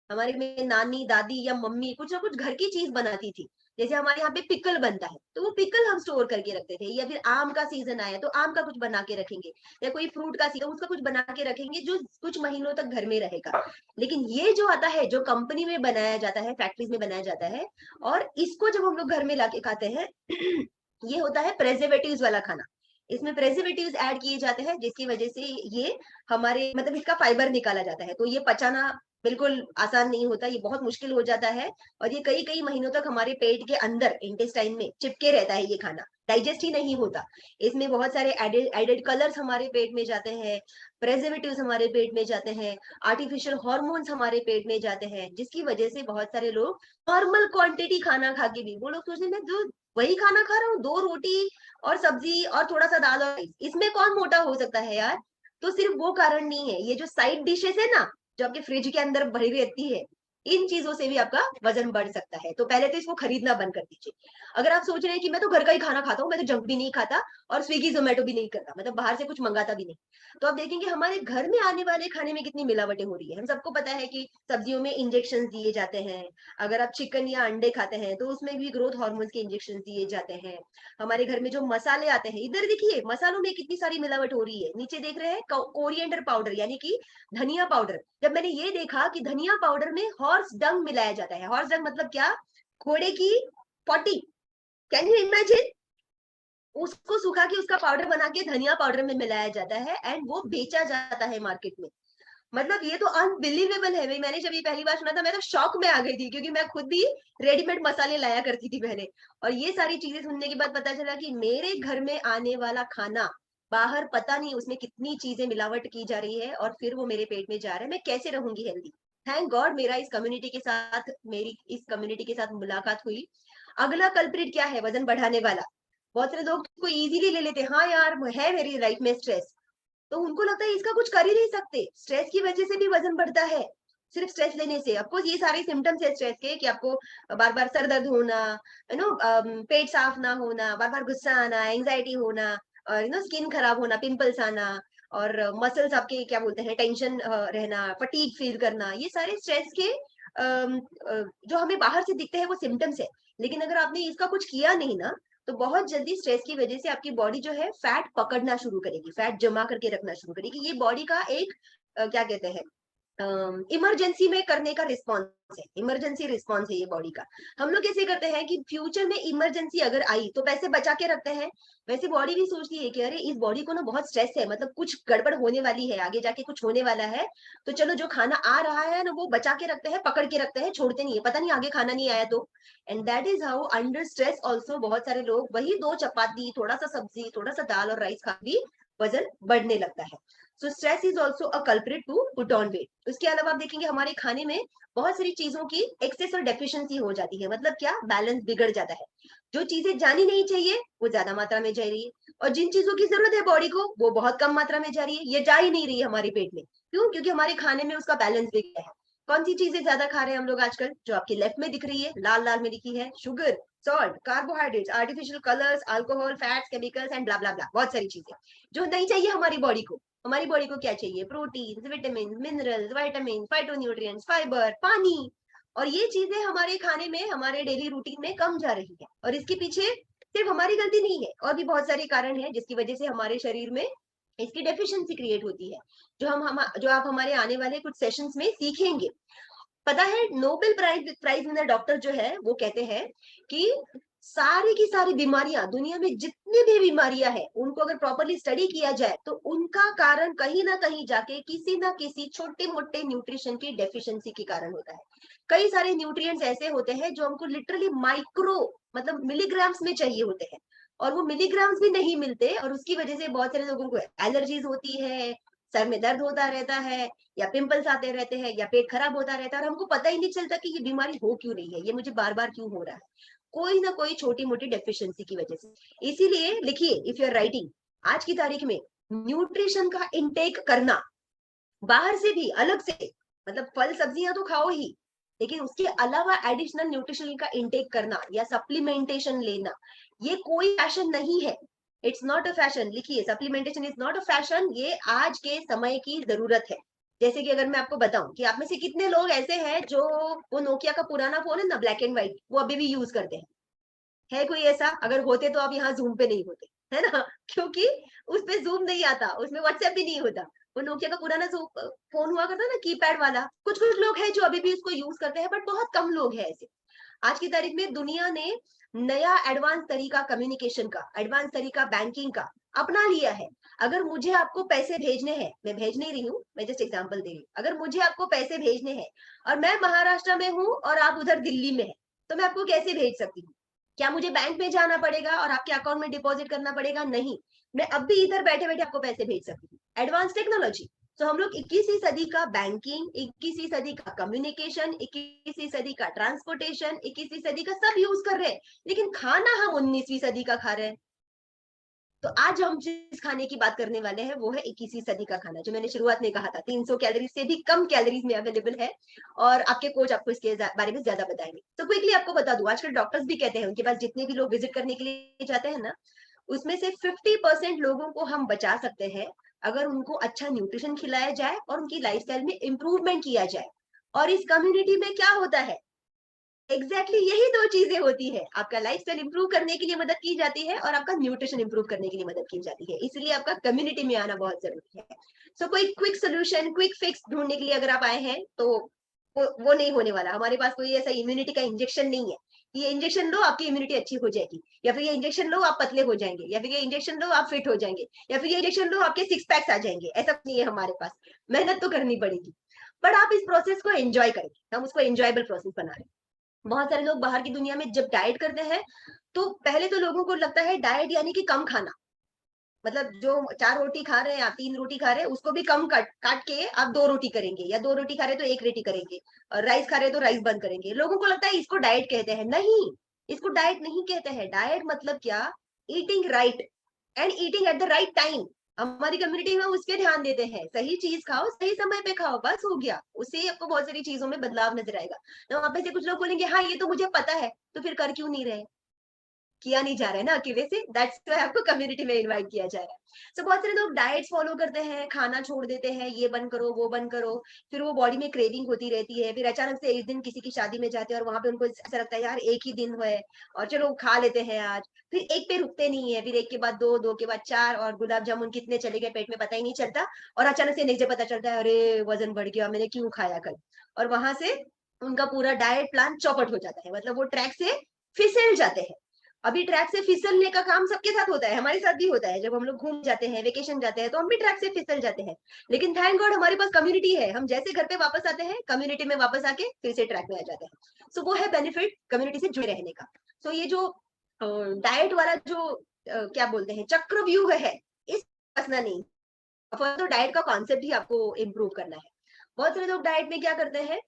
हमारे में नानी, दादी या मम्मी कुछ ना कुछ घर की चीज बनाती थी। जैसे हमारे यहाँ पे पिकल बनता है, तो वो पिकल हम स्टोर करके रखते थे, या फिर आम का सीजन आया तो आम का कुछ बना के रखेंगे, या कोई फ्रूट का सीजन उसका कुछ बना के रखेंगे जो कुछ महीनों तक घर में रहेगा। लेकिन ये जो आता है, जो कंपनी में बनाया जाता है, फैक्ट्रीज में बनाया जाता है, और इसको जब हम लोग घर में लाके खाते हैं ये होता है प्रेजर्वेटिव्स वाला खाना। इसमें प्रेजर्वेटिव्स ऐड किए जाते हैं, जिसकी वजह से ये हमारे मतलब इसका फाइबर निकाला जाता है, तो ये पचाना बिल्कुल आसान नहीं होता, ये बहुत मुश्किल हो जाता है, और ये कई कई महीनों तक हमारे पेट के अंदर इंटेस्टाइन में चिपके रहता है, ये खाना डाइजेस्ट ही नहीं होता। इसमें बहुत सारे एडेड कलर्स हमारे पेट में जाते हैं, प्रेजर्वेटिव्स हमारे पेट में जाते हैं, आर्टिफिशियल हार्मोन्स हमारे पेट में जाते हैं, जिसकी वजह से बहुत सारे लोग नॉर्मल क्वांटिटी खाना खा के भी वो लोग सोचते हैं जो वही खाना खा रहा हूँ, 2 रोटी और सब्जी और थोड़ा सा दाल और राइस, इसमें कौन मोटा हो सकता है यार? तो सिर्फ वो कारण नहीं है, ये जो साइड डिशेस है ना, जो आपके फ्रिज के अंदर भरी रहती है, इन चीजों से भी आपका वजन बढ़ सकता है। तो पहले तो इसको खरीदना बंद कर दीजिए। अगर आप सोच रहे हैं कि मैं तो घर का ही खाना खाता हूँ, मैं तो जंक भी नहीं खाता और स्विगी जोमेटो भी नहीं करता, मतलब बाहर से कुछ मंगाता भी नहीं, तो आप देखेंगे हमारे घर में आने वाले खाने में कितनी मिलावटें हो रही है। हम सबको पता है कि सब्जियों में इंजेक्शन दिए जाते हैं, अगर आप चिकन या अंडे खाते हैं तो उसमें भी ग्रोथ हार्मोन्स के इंजेक्शन दिए जाते हैं। हमारे घर में जो मसाले आते हैं, इधर देखिए मसालों में कितनी सारी मिलावट हो रही है। नीचे देख रहे हैं कोरिएंडर पाउडर यानी कि धनिया पाउडर। जब मैंने ये देखा कि धनिया पाउडर में हॉर्स डंग मिलाया जाता है, हॉर्स डंग मतलब क्या? घोड़े की पॉटी, कैन यू इमेजिन? उसको सुखा के उसका पाउडर बना के धनिया पाउडर में मिलाया जाता है एंड वो बेचा जाता है मार्केट में। मतलब ये तो अनबिलीवेबल है भाई। मैंने जब ये पहली बार सुना था मैं तो शॉक में आ गई थी, क्योंकि मैं खुद भी रेडीमेड मसाले लाया करती थी पहले, और ये सारी चीजें सुनने के बाद पता चला कि मेरे घर में आने वाला खाना बाहर पता नहीं उसमें कितनी चीजें मिलावट की जा रही है और फिर वो मेरे पेट में जा रहा है। मैं कैसे रहूंगी हेल्दी? थैंक गॉड मेरी इस कम्युनिटी के साथ मुलाकात हुई। अगला कल्प्रिट क्या है? वजन बढ़ाने वाला। बहुत सारे लोग को इजीली ले लेते हैं, हाँ यार है मेरी लाइफ में स्ट्रेस, तो उनको लगता है इसका कुछ कर ही नहीं सकते। स्ट्रेस की वजह से भी वजन बढ़ता है, सिर्फ स्ट्रेस लेने से। आपको ये सारे सिम्टम्स है स्ट्रेस के, कि आपको बार बार सर दर्द होना, पेट साफ ना होना, बार बार गुस्सा आना, एंजाइटी होना, और स्किन खराब होना, पिंपल्स आना, और मसल्स आपके क्या बोलते हैं टेंशन रहना, फटीग फील करना, ये सारे स्ट्रेस के जो हमें बाहर से दिखते हैं वो सिम्टम्स है। लेकिन अगर आपने इसका कुछ किया नहीं ना, तो बहुत जल्दी स्ट्रेस की वजह से आपकी बॉडी जो है फैट पकड़ना शुरू करेगी, फैट जमा करके रखना शुरू करेगी। ये बॉडी का एक क्या कहते हैं इमरजेंसी में करने का रिस्पॉन्स है, इमरजेंसी रिस्पॉन्स है ये बॉडी का। हम लोग कैसे करते हैं कि फ्यूचर में इमरजेंसी अगर आई तो पैसे बचा के रखते हैं, वैसे बॉडी भी सोचती है कि अरे इस बॉडी को ना बहुत स्ट्रेस है, मतलब कुछ गड़बड़ होने वाली है, आगे जाके कुछ होने वाला है, तो चलो जो खाना आ रहा है ना वो बचा के रखते हैं, पकड़ के रखते हैं, छोड़ते नहीं है, पता नहीं आगे खाना नहीं आया तो। And that is how under stress also बहुत सारे लोग वही 2 चपाती, थोड़ा सा सब्जी, थोड़ा सा दाल और राइस खा भी वजन बढ़ने लगता है। So stress is also a culprit to put on weight. उसके अलावा आप देखेंगे हमारे खाने में बहुत सारी चीजों की एक्सेस और डेफिशिएंसी हो जाती है, मतलब क्या? बैलेंस बिगड़ जाता है। जो चीजें जानी नहीं चाहिए वो ज्यादा मात्रा में जा रही है, और जिन चीजों की जरूरत है बॉडी को वो बहुत कम मात्रा में जा रही है, ये जा ही नहीं रही है हमारे पेट में। क्यों? क्योंकि हमारे खाने में उसका बैलेंस बिगड़ा है। कौन सी चीजें ज्यादा खा रहे हैं हम लोग आजकल? जो आपकी लेफ्ट में दिख रही है लाल लाल में लिखी है, sugar, salt, carbohydrates, artificial colours, alcohol, fats, chemicals and blah blah blah, बहुत सारी चीजें जो नहीं चाहिए हमारी बॉडी को। हमारी बॉडी को क्या चाहिए? Protein, vitamin, minerals, vitamin, phytonutrients, fibre, पानी, और ये चीजें हमारे खाने में, हमारे डेली रूटीन में कम जा रही है। और इसके पीछे सिर्फ हमारी गलती नहीं है, और भी बहुत सारे कारण हैं जिसकी वजह से हमारे शरीर में इसकी डेफिशिएंसी क्रिएट होती है, जो आप हमारे आने वाले कुछ सेशंस में सीखेंगे। पता है नोबेल प्राइज विनर डॉक्टर जो है वो कहते हैं कि सारी की सारी बीमारियां, दुनिया में जितनी भी बीमारियां हैं, उनको अगर प्रॉपरली स्टडी किया जाए तो उनका कारण कहीं ना कहीं जाके किसी ना किसी छोटे मोटे न्यूट्रिशन की डेफिशिएंसी के कारण होता है। कई सारे न्यूट्रिएंट्स ऐसे होते हैं जो हमको लिटरली माइक्रो मतलब मिलीग्राम्स में चाहिए होते हैं, और वो मिलीग्राम्स भी नहीं मिलते, और उसकी वजह से बहुत सारे लोगों को एलर्जीज होती है, सर में दर्द होता रहता है, या पिंपल्स आते रहते हैं, या पेट खराब होता रहता है, और हमको पता ही नहीं चलता कि ये बीमारी हो क्यों रही है, ये मुझे बार बार क्यों हो रहा है, कोई ना कोई छोटी मोटी डेफिशिएंसी की वजह से। इसीलिए लिखिए, इफ यू आर राइटिंग, आज की तारीख में न्यूट्रिशन का इंटेक करना बाहर से भी अलग से, मतलब फल सब्जियां तो खाओ ही, लेकिन उसके अलावा एडिशनल न्यूट्रिशन का इंटेक करना या सप्लीमेंटेशन लेना, ये कोई फैशन नहीं है। इट्स नॉट अ फैशन, लिखिए supplementation is not a fashion, ये आज के समय की जरूरत है। जैसे कि अगर मैं आपको बताऊं कि आप में से कितने लोग ऐसे हैं जो वो नोकिया का पुराना फोन है ना, ब्लैक एंड व्हाइट, वो अभी भी यूज करते हैं? है कोई ऐसा? अगर होते तो आप यहाँ जूम पे नहीं होते, है ना? क्योंकि उसपे जूम नहीं आता, उसमें व्हाट्सएप भी नहीं होता। वो नोकिया का पुराना जो फोन हुआ करता ना, कीपैड वाला, कुछ कुछ लोग हैं जो अभी भी उसको यूज करते हैं, बट बहुत कम लोग हैं ऐसे। आज की तारीख में दुनिया ने नया एडवांस तरीका कम्युनिकेशन का, एडवांस तरीका बैंकिंग का अपना लिया है। अगर मुझे आपको पैसे भेजने हैं, मैं भेज नहीं रही हूँ, मैं जस्ट एग्जांपल दे रही हूँ, अगर मुझे आपको पैसे भेजने हैं और मैं महाराष्ट्र में हूँ और आप उधर दिल्ली में हैं, तो मैं आपको कैसे भेज सकती हूँ? क्या मुझे बैंक में जाना पड़ेगा और आपके अकाउंट में डिपॉजिट करना पड़ेगा? नहीं, मैं अब भी इधर बैठे बैठे आपको पैसे भेज सकती हूँ। Advance technology. तो हम लोग 21वीं सदी का बैंकिंग, 21वीं सदी का कम्युनिकेशन, 21वीं सदी का ट्रांसपोर्टेशन, 21वीं सदी का सब यूज कर रहे हैं, लेकिन खाना हम 19वीं सदी का खा रहे हैं। तो आज हम जिस खाने की बात करने वाले हैं वो है 21वीं सदी का खाना, जो मैंने शुरुआत में कहा था 300 कैलोरी से भी कम कैलोरीज में अवेलेबल है, और आपके कोच आपको इसके बारे में ज्यादा बताएंगे। तो क्विकली आपको बता दूं, आजकल डॉक्टर्स भी कहते हैं, उनके पास जितने भी लोग विजिट करने के लिए जाते हैं ना, उसमें से 50% लोगों को हम बचा सकते हैं अगर उनको अच्छा न्यूट्रिशन खिलाया जाए और उनकी लाइफस्टाइल में इंप्रूवमेंट किया जाए। और इस कम्युनिटी में क्या होता है, एग्जैक्टली यही दो चीजें होती है, आपका लाइफस्टाइल इंप्रूव करने के लिए मदद की जाती है और आपका न्यूट्रिशन इंप्रूव करने के लिए मदद की जाती है, इसलिए आपका कम्युनिटी में आना बहुत जरूरी है। सो कोई क्विक सोल्यूशन, क्विक फिक्स ढूंढने के लिए अगर आप आए हैं तो वो नहीं होने वाला। हमारे पास कोई ऐसा इम्यूनिटी का इंजेक्शन नहीं है, ये इंजेक्शन लो आपकी इम्यूनिटी अच्छी हो जाएगी, या फिर ये इंजेक्शन लो आप पतले हो जाएंगे, या फिर ये इंजेक्शन लो आप फिट हो जाएंगे, या फिर ये इंजेक्शन लो आपके 6 पैक्स आ जाएंगे। ऐसा नहीं है हमारे पास, मेहनत तो करनी पड़ेगी, बट आप इस प्रोसेस को एंजॉय करेंगे, हम उसको एंजॉयबल प्रोसेस बना रहे हैं। बहुत सारे लोग बाहर की दुनिया में जब डाइट करते हैं, तो पहले तो लोगों को लगता है डाइट यानी कि कम खाना, मतलब जो 4 रोटी खा रहे हैं आप, 3 रोटी खा रहे हैं, उसको भी कम काट काट के आप 2 रोटी करेंगे, या 2 रोटी खा रहे हैं तो 1 रोटी करेंगे, और राइस खा रहे हैं तो राइस बंद करेंगे। लोगों को लगता है इसको डाइट कहते हैं, नहीं, इसको डाइट नहीं कहते हैं। डाइट मतलब क्या, eating right and eating at the right time. हमारी कम्युनिटी में उस पे ध्यान देते हैं, सही चीज खाओ, सही समय पे खाओ, बस हो गया, उससे आपको बहुत सारी चीजों में बदलाव नजर आएगा। तो वहां पे से कुछ लोग बोलेंगे हाँ ये तो मुझे पता है, तो फिर कर क्यों नहीं रहे? किया नहीं जा रहा है ना अकेले से, दैट्स व्हाई आपको कम्युनिटी में इनवाइट किया जा रहा है। सो बहुत सारे लोग डाइट्स फॉलो करते हैं, खाना छोड़ देते हैं, ये बंद करो वो बंद करो, फिर वो बॉडी में क्रेविंग होती रहती है, फिर अचानक से एक दिन किसी की शादी में जाते हैं और वहां पे उनको ऐसा लगता है यार एक ही दिन है और चलो खा लेते हैं आज, फिर एक पे रुकते नहीं है, फिर एक के बाद दो, दो के बाद चार, और गुलाब जामुन कितने चले गए पेट में पता ही नहीं चलता, और अचानक से नेक्स्ट डे पता चलता है अरे वजन बढ़ गया, मैंने क्यों खाया कल, और वहां से उनका पूरा डाइट प्लान चौपट हो जाता है, मतलब वो ट्रैक से फिसल जाते हैं। अभी ट्रैक से फिसलने का काम सबके साथ होता है, हमारे साथ भी होता है, जब हम लोग घूम जाते हैं, वेकेशन जाते हैं, तो हम भी ट्रैक से फिसल जाते हैं, लेकिन थैंक गॉड हमारे पास कम्युनिटी है, हम जैसे घर पे वापस आते हैं कम्युनिटी में वापस आके फिर से ट्रैक में आ जाते हैं। सो वो है बेनिफिट कम्युनिटी से जुड़े रहने का। सो ये जो डाइट वाला जो क्या बोलते हैं चक्रव्यूह है, इस फंसना नहीं, तो डाइट का कॉन्सेप्ट ही आपको इम्प्रूव करना है। बहुत सारे लोग डाइट में क्या करते हैं,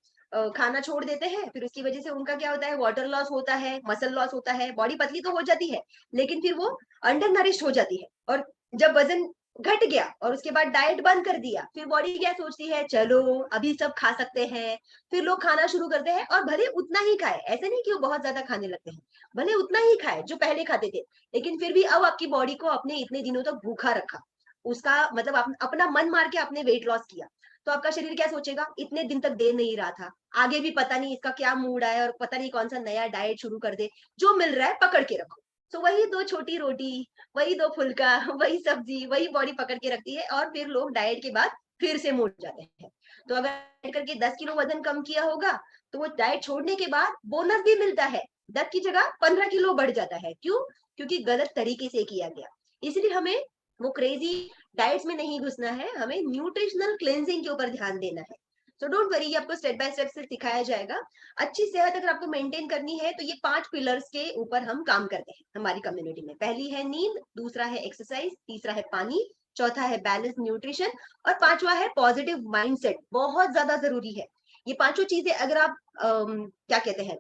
खाना छोड़ देते हैं, फिर उसकी वजह से उनका क्या होता है, वाटर लॉस होता है, मसल लॉस होता है, बॉडी पतली तो हो जाती है, लेकिन फिर वो अंडर नरिश्ड हो जाती है, और जब वजन घट गया और उसके बाद डाइट बंद कर दिया, फिर बॉडी क्या सोचती है, चलो अभी सब खा सकते हैं, फिर लोग खाना शुरू करते हैं, और भले उतना ही खाए, ऐसे नहीं कि वो बहुत ज्यादा खाने लगते हैं, भले उतना ही खाए जो पहले खाते थे, लेकिन फिर भी अब आपकी बॉडी को अपने इतने दिनों तक भूखा रखा, उसका मतलब अपना मन मार के आपने वेट लॉस किया, तो आपका शरीर क्या सोचेगा, इतने दिन तक दे नहीं रहा था, आगे भी पता नहीं इसका क्या मूड आया और पता नहीं कौन सा नया डाइट शुरू कर दे, जो मिल रहा है पकड़ के रखो। तो वही 2 छोटी रोटी, वही 2 फुल्का, वही सब्जी, वही बॉडी पकड़ के रखती है, और फिर लोग डाइट के बाद फिर से मोड़ जाते हैं। तो अगर डाइट करके 10 किलो वजन कम किया होगा, तो वो डाइट छोड़ने के बाद बोनस भी मिलता है, 10 की जगह 15 किलो बढ़ जाता है। क्यों? क्योंकि गलत तरीके से किया गया। इसलिए हमें वो क्रेजी डाइट्स में नहीं घुसना है, हमें न्यूट्रिशनल क्लेंजिंग के ऊपर ध्यान देना है। सो डोंट वरी, आपको स्टेप बाय स्टेप से सिखाया जाएगा। अच्छी सेहत अगर आपको मेंटेन करनी है, तो ये 5 पिलर्स के ऊपर हम काम करते हैं हमारी कम्युनिटी में। पहली है नींद, दूसरा है एक्सरसाइज, तीसरा है पानी, चौथा है बैलेंस न्यूट्रिशन, और पांचवा है पॉजिटिव माइंडसेट। बहुत ज्यादा जरूरी है ये पांचों चीजें, अगर आप क्या कहते हैं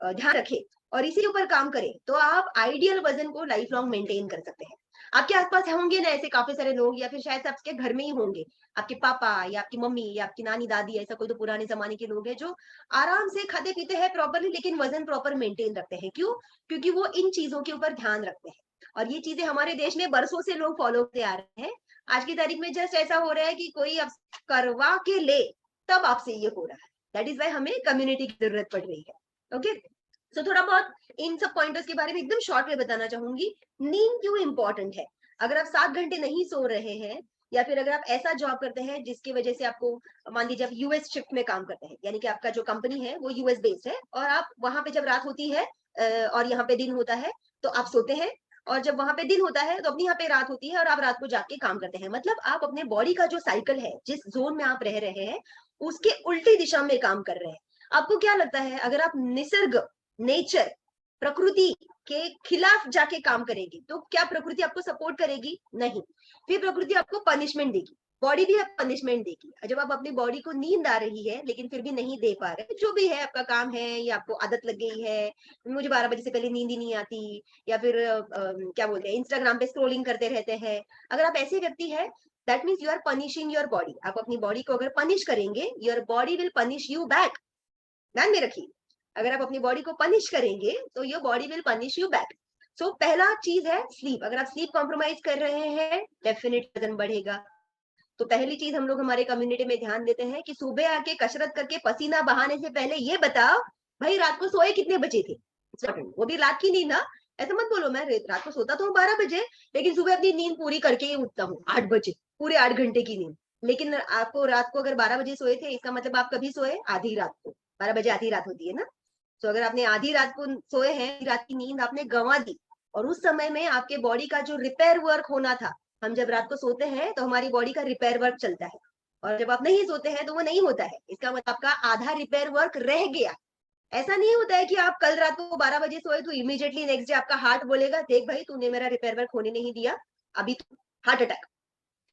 ध्यान रखें और इसी ऊपर काम करें, तो आप आइडियल वजन को लाइफ लॉन्ग मेंटेन कर सकते हैं। आपके आसपास होंगे ना ऐसे काफी सारे लोग, या फिर शायद आपके घर में ही होंगे, आपके पापा या आपकी मम्मी या आपकी नानी दादी, ऐसा कोई तो पुराने जमाने के लोग हैं जो आराम से खाते पीते हैं प्रॉपरली, लेकिन वजन प्रॉपर मेंटेन रखते हैं। क्यों? क्योंकि वो इन चीजों के ऊपर ध्यान रखते हैं। और ये चीजें हमारे देश में बरसों से लोग फॉलो करते आ रहे हैं। आज की तारीख में जस्ट ऐसा हो रहा है कि कोई अब करवा के ले तब आपसे ये हो रहा है। दैट इज वाई हमें कम्युनिटी की जरूरत पड़ रही है। ओके, सो थोड़ा बहुत इन सब पॉइंटर्स के बारे में एकदम शॉर्ट में बताना चाहूंगी। नींद क्यों इंपॉर्टेंट है? अगर आप 7 घंटे नहीं सो रहे हैं, या फिर अगर आप ऐसा जॉब करते हैं जिसकी वजह से आपको, मान लीजिए आप यूएस शिफ्ट में काम करते हैं, यानी कि आपका जो कंपनी है वो यूएस बेस्ड है, और आप वहां पे जब रात होती है और यहाँ पे दिन होता है तो आप सोते हैं, और जब वहां पे दिन होता है तो अपनी यहाँ पे रात होती है और आप रात को जाग के काम करते हैं। मतलब आप अपने बॉडी का जो साइकिल है, जिस जोन में आप रह रहे हैं, उसके उल्टी दिशा में काम कर रहे हैं। आपको क्या लगता है, अगर आप निसर्ग, नेचर, प्रकृति के खिलाफ जाके काम करेंगे तो क्या प्रकृति आपको सपोर्ट करेगी? नहीं, फिर प्रकृति आपको पनिशमेंट देगी, बॉडी भी आपको पनिशमेंट देगी। जब आप अपनी बॉडी को नींद आ रही है लेकिन फिर भी नहीं दे पा रहे, जो भी है आपका काम है या आपको आदत लग गई है, मुझे 12 बजे से पहले नींद ही नहीं आती, या फिर क्या बोलते हैं, इंस्टाग्राम पे स्क्रोलिंग करते रहते हैं, अगर आप ऐसे व्यक्ति है, that means you are punishing your body. आप अपनी बॉडी को अगर पनिश करेंगे, your body will punish you back. ध्यान में रखिए, अगर आप अपनी बॉडी को पनिश करेंगे तो your body will punish you back. So पहला चीज है स्लीप। अगर आप स्लीप कॉम्प्रोमाइज कर रहे हैं, डेफिनेट वजन बढ़ेगा। तो पहली चीज हम लोग हमारे कम्युनिटी में ध्यान देते हैं कि सुबह आके कसरत करके पसीना बहाने से पहले ये बताओ भाई रात को सोए कितने बजे थे, वो भी रात की नींद ना। ऐसा मत बोलो मैं रात को सोता तो हूँ 12 बजे, लेकिन सुबह अपनी नींद पूरी करके ही उठता हूँ 8 बजे, पूरे 8 घंटे की नींद। लेकिन आपको रात को अगर 12 बजे सोए थे, इसका मतलब आप कभी सोए? आधी रात को। 12 बजे आधी रात होती है ना। तो अगर आपने आधी रात को सोए हैं, रात की नींद आपने गंवा दी, और उस समय में आपके बॉडी का जो रिपेयर वर्क होना था, हम जब रात को सोते हैं तो हमारी बॉडी का रिपेयर वर्क चलता है, और जब आप नहीं सोते हैं तो वो नहीं होता है। इसका मतलब आपका आधा रिपेयर वर्क रह गया। ऐसा नहीं होता है कि आप कल रात को 12 बजे सोए तो इमीडिएटली नेक्स्ट डे आपका हार्ट बोलेगा देख भाई तूने मेरा रिपेयर वर्क होने नहीं दिया, अभी तो हार्ट अटैक।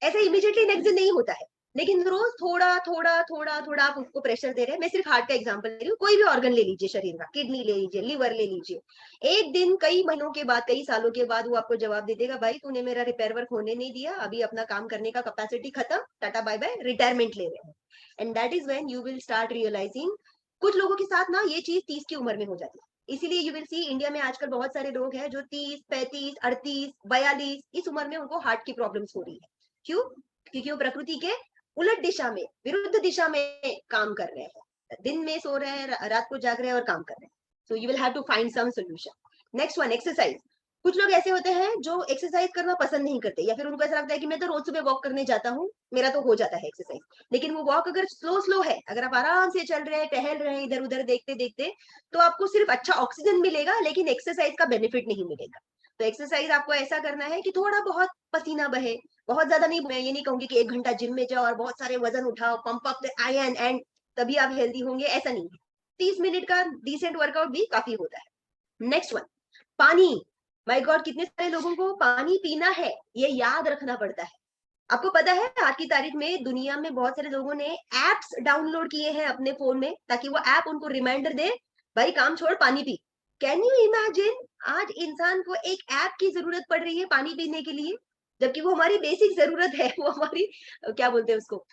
ऐसा इमीडिएटली नेक्स्ट डे नहीं होता है, लेकिन रोज थोड़ा थोड़ा थोड़ा थोड़ा आप उसको प्रेशर दे रहे हैं। मैं सिर्फ हार्ट का एग्जांपल ले रही हूँ, कोई भी ऑर्गन ले लीजिए शरीर का, किडनी ले लीजिए, लिवर ले लीजिए, एक दिन, कई महीनों के बाद, कई सालों के बाद वो आपको जवाब दे देगा भाई तूने मेरा रिपेयर वर्क होने नहीं दिया, अभी अपना काम करने का कैपेसिटी खत्म, टाटा बाय बाय, रिटायरमेंट ले रहे हैं। And that is when you will start realising. कुछ लोगों के साथ ना ये चीज 30 की उम्र में हो जाती है, इसीलिए यू विल सी इंडिया में आजकल बहुत सारे लोग हैं जो 30, 35, 38, 42 इस उम्र में उनको हार्ट की प्रॉब्लम्स हो रही है। क्यों? क्योंकि वो प्रकृति के उलट दिशा में, विरुद्ध दिशा में काम कर रहे हैं, दिन में सो रहे हैं, रात को जाग रहे हैं और काम कर रहे हैं। So you will have to find some solution. Next one, exercise. कुछ लोग ऐसे होते हैं जो एक्सरसाइज करना पसंद नहीं करते, या फिर उनको ऐसा लगता है कि मैं तो रोज सुबह वॉक करने जाता हूँ, मेरा तो हो जाता है एक्सरसाइज। लेकिन वो वॉक अगर स्लो स्लो है, अगर आप आराम से चल रहे हैं, टहल रहे हैं, इधर उधर देखते देखते, तो आपको सिर्फ अच्छा ऑक्सीजन मिलेगा, लेकिन एक्सरसाइज का बेनिफिट नहीं मिलेगा। तो एक्सरसाइज आपको ऐसा करना है कि थोड़ा बहुत पसीना बहे, बहुत ज्यादा नहीं। मैं ये नहीं कहूंगी कि 1 घंटा जिम में जाओ और बहुत सारे वजन उठाओ, pump up the iron and तभी आप हेल्दी होंगे, ऐसा नहीं है। 30 मिनट का डिसेंट वर्कआउट भी काफी होता है। नेक्स्ट वन, पानी। माय गॉड, कितने सारे लोगों को पानी पीना है ये याद रखना पड़ता है। आपको पता है आज की तारीख में दुनिया में बहुत सारे लोगों ने एप्स डाउनलोड किए हैं अपने फोन में, ताकि वो ऐप उनको रिमाइंडर दे भाई काम छोड़ पानी पी। कैन यू इमेजिन, आज इंसान को एक ऐप की जरूरत पड़ रही है पानी पीने के लिए, जबकि वो हमारी बेसिक जरूरत है, वो हमारी क्या बोलते हैं उसको,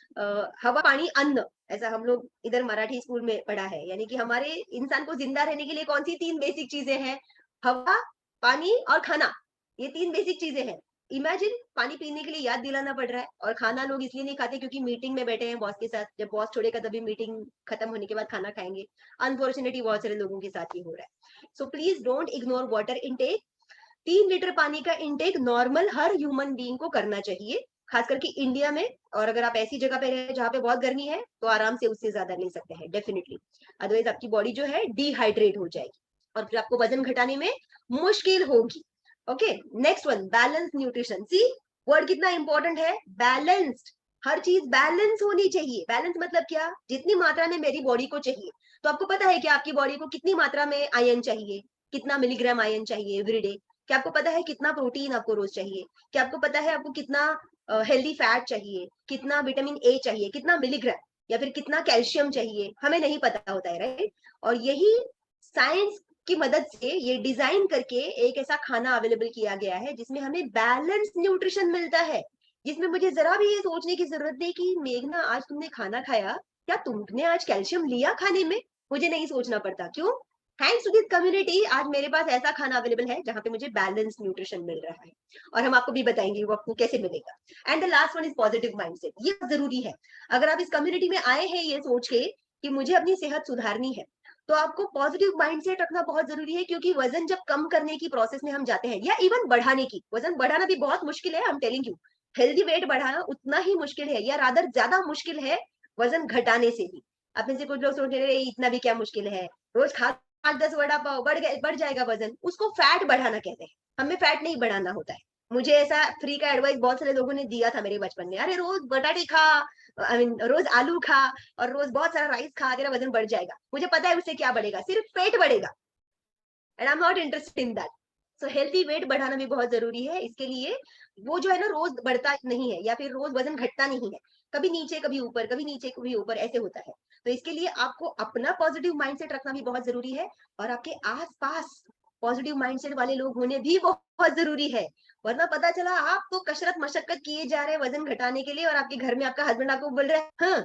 हवा पानी अन्न, ऐसा हम लोग इधर मराठी स्कूल में पढ़ा है। यानी कि हमारे इंसान को जिंदा रहने के लिए कौन सी 3 बेसिक चीजें हैं? हवा, पानी और खाना, ये 3 बेसिक चीजें हैं। इमेजिन, पानी पीने के लिए याद दिलाना पड़ रहा है, और खाना लोग इसलिए नहीं खाते क्योंकि मीटिंग में बैठे हैं बॉस के साथ, जब बॉस छोड़ेगा तभी मीटिंग खत्म होने के बाद खाना खाएंगे। अनफॉर्चुनेटली बहुत सारे लोगों के साथ ये हो रहा है। So please don't ignore water intake. 3 litre पानी का इनटेक नॉर्मल हर ह्यूमन बीइंग को करना चाहिए, खास करके इंडिया में। और अगर आप ऐसी जगह पे रहे जहाँ पे बहुत गर्मी है तो आराम से उससे ज्यादा ले सकते हैं डेफिनेटली, अदरवाइज आपकी बॉडी जो है डिहाइड्रेट हो जाएगी और फिर आपको वजन घटाने में मुश्किल होगी। Okay, next one, balance nutrition. See word कितना इंपॉर्टेंट है, बैलेंस्ड। हर चीज बैलेंस होनी चाहिए। बैलेंस मतलब क्या? जितनी मात्रा में मेरी बॉडी को चाहिए। तो आपको पता है कि आपकी बॉडी को कितनी मात्रा में आयरन चाहिए, कितना मिलीग्राम आयरन चाहिए एवरीडे? क्या आपको पता है कितना प्रोटीन आपको रोज चाहिए? क्या आपको पता है आपको कितना हेल्दी फैट चाहिए, कितना विटामिन ए चाहिए, कितना मिलीग्राम, या फिर कितना कैल्शियम चाहिए? हमें नहीं पता होता है, राइट? और यही साइंस की मदद से ये डिजाइन करके एक ऐसा खाना अवेलेबल किया गया है जिसमें हमें बैलेंस न्यूट्रिशन मिलता है, जिसमें मुझे जरा भी ये सोचने की जरूरत नहीं कि मेघना आज तुमने खाना खाया, क्या तुमने आज कैल्शियम लिया खाने में? मुझे नहीं सोचना पड़ता। क्यों? थैंक्स टू दिस कम्युनिटी आज मेरे पास ऐसा खाना अवेलेबल है जहाँ पे मुझे बैलेंस न्यूट्रिशन मिल रहा है, और हम आपको भी बताएंगे वो आपको कैसे मिलेगा। And the last one is positive mindset. ये बहुत जरूरी है। अगर आप इस कम्युनिटी में आए हैं ये सोच के कि मुझे अपनी सेहत सुधारनी है, तो आपको पॉजिटिव माइंडसेट रखना बहुत जरूरी है, क्योंकि वजन जब कम करने की प्रोसेस में हम जाते हैं, या इवन बढ़ाने की, वजन बढ़ाना भी बहुत मुश्किल है, I am telling you. Healthy weight बढ़ाना उतना ही मुश्किल है, या रादर ज्यादा मुश्किल है वजन घटाने से भी। आप में से कुछ लोग सोच रहे हैं इतना भी क्या मुश्किल है, रोज खा 8-10 वड़ा पाव बढ़ जाएगा वजन। उसको फैट बढ़ाना कहते हैं, हमें फैट नहीं बढ़ाना होता है। मुझे ऐसा फ्री का एडवाइस बहुत सारे लोगों ने दिया था मेरे बचपन में, अरे रोज बटाटे खा, आई मीन रोज आलू खा और रोज बहुत सारा राइस खा, तेरा वजन बढ़ जाएगा। मुझे पता है उससे क्या बढ़ेगा, सिर्फ पेट बढ़ेगा, and I am not interested in that. So healthy wait बढ़ाना भी बहुत जरूरी है। इसके लिए वो जो है ना रोज बढ़ता नहीं है, या फिर रोज वजन घटता नहीं है, कभी नीचे कभी ऊपर, कभी नीचे कभी ऊपर, ऐसे होता है। तो इसके लिए आपको अपना पॉजिटिव माइंडसेट रखना भी बहुत जरूरी है, और आपके आसपास पॉजिटिव माइंडसेट वाले लोग होने भी बहुत जरूरी है। वरना पता चला आप तो कसरत मशक्कत किए जा रहे हैं वजन घटाने के लिए, और आपके घर में आपका हस्बैंड आपको बोल रहा है हाँ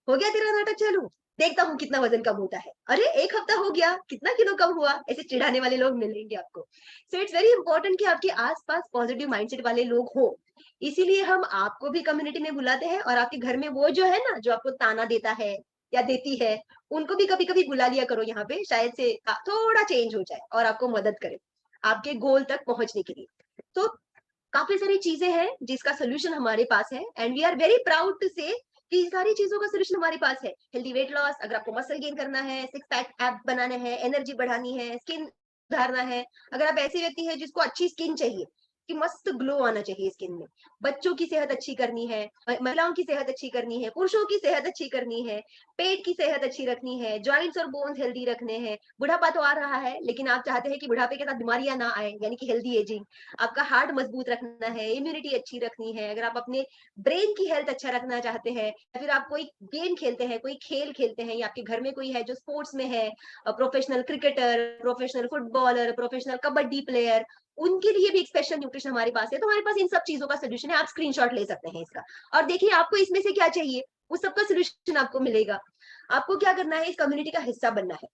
हो गया तेरा नाटक चालू, देखता हूँ कितना वजन कम होता है। अरे 1 हफ्ता हो गया, कितना किलो कम हुआ, ऐसे चिढ़ाने वाले लोग मिलेंगे आपको। सो इट्स वेरी इंपॉर्टेंट कि आपके आसपास पॉजिटिव माइंडसेट वाले लोग हो। इसीलिए हम आपको भी कम्युनिटी में बुलाते हैं, और आपके घर में वो जो है ना जो आपको ताना देता है या देती है, उनको भी कभी कभी बुला लिया करो यहाँ पे, शायद से थोड़ा चेंज हो जाए और आपको मदद करे आपके गोल तक पहुंचने के लिए। तो काफी सारी चीजें हैं जिसका सोल्यूशन हमारे पास है, and we are very proud to say कि सारी चीजों का सोल्यूशन हमारे पास है। हेल्दी वेट लॉस, अगर आपको मसल गेन करना है, सिक्स पैक एप बनाने हैं, एनर्जी बढ़ानी है, स्किन सुधारना है, अगर आप ऐसे व्यक्ति हैं जिसको अच्छी स्किन चाहिए कि मस्त ग्लो आना चाहिए स्किन में, बच्चों की सेहत अच्छी करनी है, महिलाओं की सेहत अच्छी करनी है, पुरुषों की सेहत अच्छी करनी है, पेट की सेहत अच्छी रखनी है, जॉइंट्स और बोन्स हेल्दी रखने हैं। बुढ़ापा तो आ रहा है, लेकिन आप चाहते हैं कि बुढ़ापे के साथ बीमारियां ना आए, यानी कि हेल्दी एजिंग। आपका हार्ट मजबूत रखना है, इम्यूनिटी अच्छी रखनी है, अगर आप अपने ब्रेन की हेल्थ अच्छा रखना चाहते हैं, या फिर आप कोई गेम खेलते हैं, कोई खेल खेलते हैं, या आपके घर में कोई है जो स्पोर्ट्स में है, professional cricketer, professional footballer, professional kabaddi player, उनके लिए भी एक स्पेशल न्यूट्रिशन हमारे पास है। तो हमारे पास इन सब चीजों का सोल्यूशन है, आप स्क्रीनशॉट ले सकते हैं इसका, और देखिए आपको इसमें से क्या चाहिए, उस सबका सोल्यूशन आपको मिलेगा। आपको क्या करना है, इस कम्युनिटी का हिस्सा बनना है।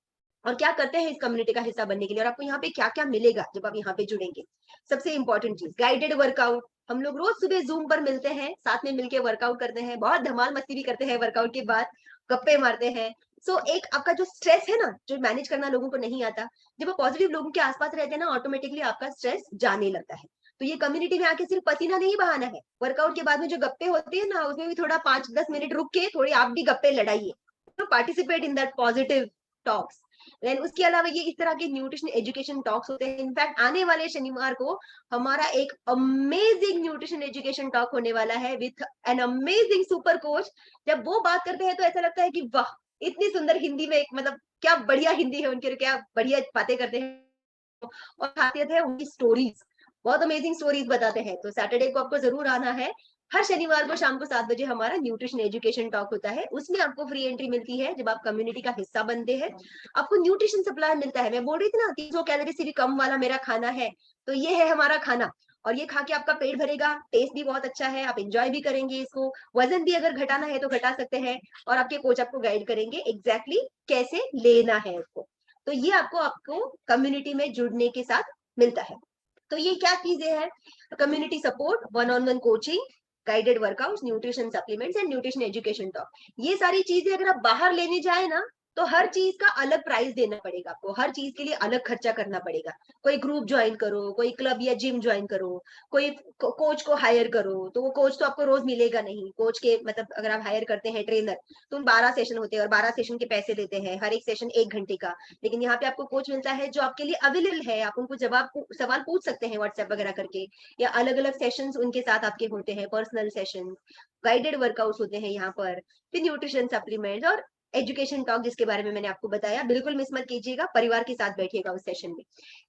और क्या करते हैं इस कम्युनिटी का हिस्सा बनने के लिए, और आपको यहाँ पे क्या क्या मिलेगा जब आप यहाँ पे जुड़ेंगे। सबसे इंपॉर्टेंट चीज, गाइडेड वर्कआउट। हम लोग रोज सुबह जूम पर मिलते हैं, साथ में मिलके वर्कआउट करते हैं, बहुत धमाल मस्ती भी करते हैं, वर्कआउट के बाद गप्पे मारते हैं। सो एक आपका जो स्ट्रेस है ना, जो मैनेज करना लोगों को नहीं आता, जब वो पॉजिटिव लोगों के आसपास रहते हैं ना, ऑटोमेटिकली आपका स्ट्रेस जाने लगता है। तो ये कम्युनिटी में आके सिर्फ पसीना नहीं बहाना है, वर्कआउट के बाद में जो गप्पे होते हैं ना, उसमें भी थोड़ा 5-10 मिनट रुक के थोड़ी आप भी गप्पे लड़ाइए, तो participate in that positive talks. Then उसके अलावा ये इस तरह के न्यूट्रिशन एजुकेशन टॉक्स होते हैं। इनफैक्ट आने वाले शनिवार को हमारा एक अमेजिंग न्यूट्रिशन एजुकेशन टॉक होने वाला है with an amazing super coach. जब वो बात करते हैं तो ऐसा लगता है कि वाह, इतनी सुंदर हिंदी में, मतलब क्या बढ़िया हिंदी है उनकी, क्या बढ़िया बातें करते हैं। और खासियत है उनकी स्टोरीज, बहुत अमेजिंग स्टोरीज बताते हैं। तो सैटरडे को आपको जरूर आना है। हर शनिवार को शाम को 7 बजे हमारा न्यूट्रिशन एजुकेशन टॉक होता है, उसमें आपको फ्री एंट्री मिलती है। जब आप कम्युनिटी का हिस्सा बनते हैं, आपको न्यूट्रिशन सप्लाई मिलता है। मैं बोल रही थी ना 300 कैलोरी से भी कम वाला मेरा खाना है, तो ये है हमारा खाना, और ये खा के आपका पेट भरेगा, टेस्ट भी बहुत अच्छा है, आप एंजॉय भी करेंगे इसको। वजन भी अगर घटाना है तो घटा सकते हैं, और आपके कोच आपको गाइड करेंगे एग्जैक्टली कैसे लेना है इसको। तो ये आपको कम्युनिटी में जुड़ने के साथ मिलता है। तो ये क्या चीजें हैं, community support, 1-on-1 coaching, guided workouts, nutrition supplements and nutrition education talk. ये सारी चीजें अगर आप बाहर लेने जाए ना, तो हर चीज का अलग प्राइस देना पड़ेगा आपको, हर चीज के लिए अलग खर्चा करना पड़ेगा। कोई ग्रुप ज्वाइन करो, कोई क्लब या जिम ज्वाइन करो, कोई कोच को हायर करो, तो वो कोच तो आपको रोज मिलेगा नहीं। कोच के मतलब अगर आप हायर करते हैं ट्रेनर, तो 12 सेशन होते हैं और 12 सेशन के पैसे देते हैं, हर एक सेशन 1 घंटे का। लेकिन यहाँ पे आपको कोच मिलता है जो आपके लिए अवेलेबल है, आप उनको सवाल पूछ सकते हैं व्हाट्सएप वगैरह करके, या अलग अलग सेशंस उनके साथ आपके होते हैं, पर्सनल सेशन, गाइडेड वर्कआउट्स होते हैं यहाँ पर, फिर न्यूट्रिशन सप्लीमेंट्स और एजुकेशन टॉक जिसके बारे में मैंने आपको बताया। बिल्कुल मिस मत कीजिएगा, परिवार के साथ बैठिएगा उस सेशन में।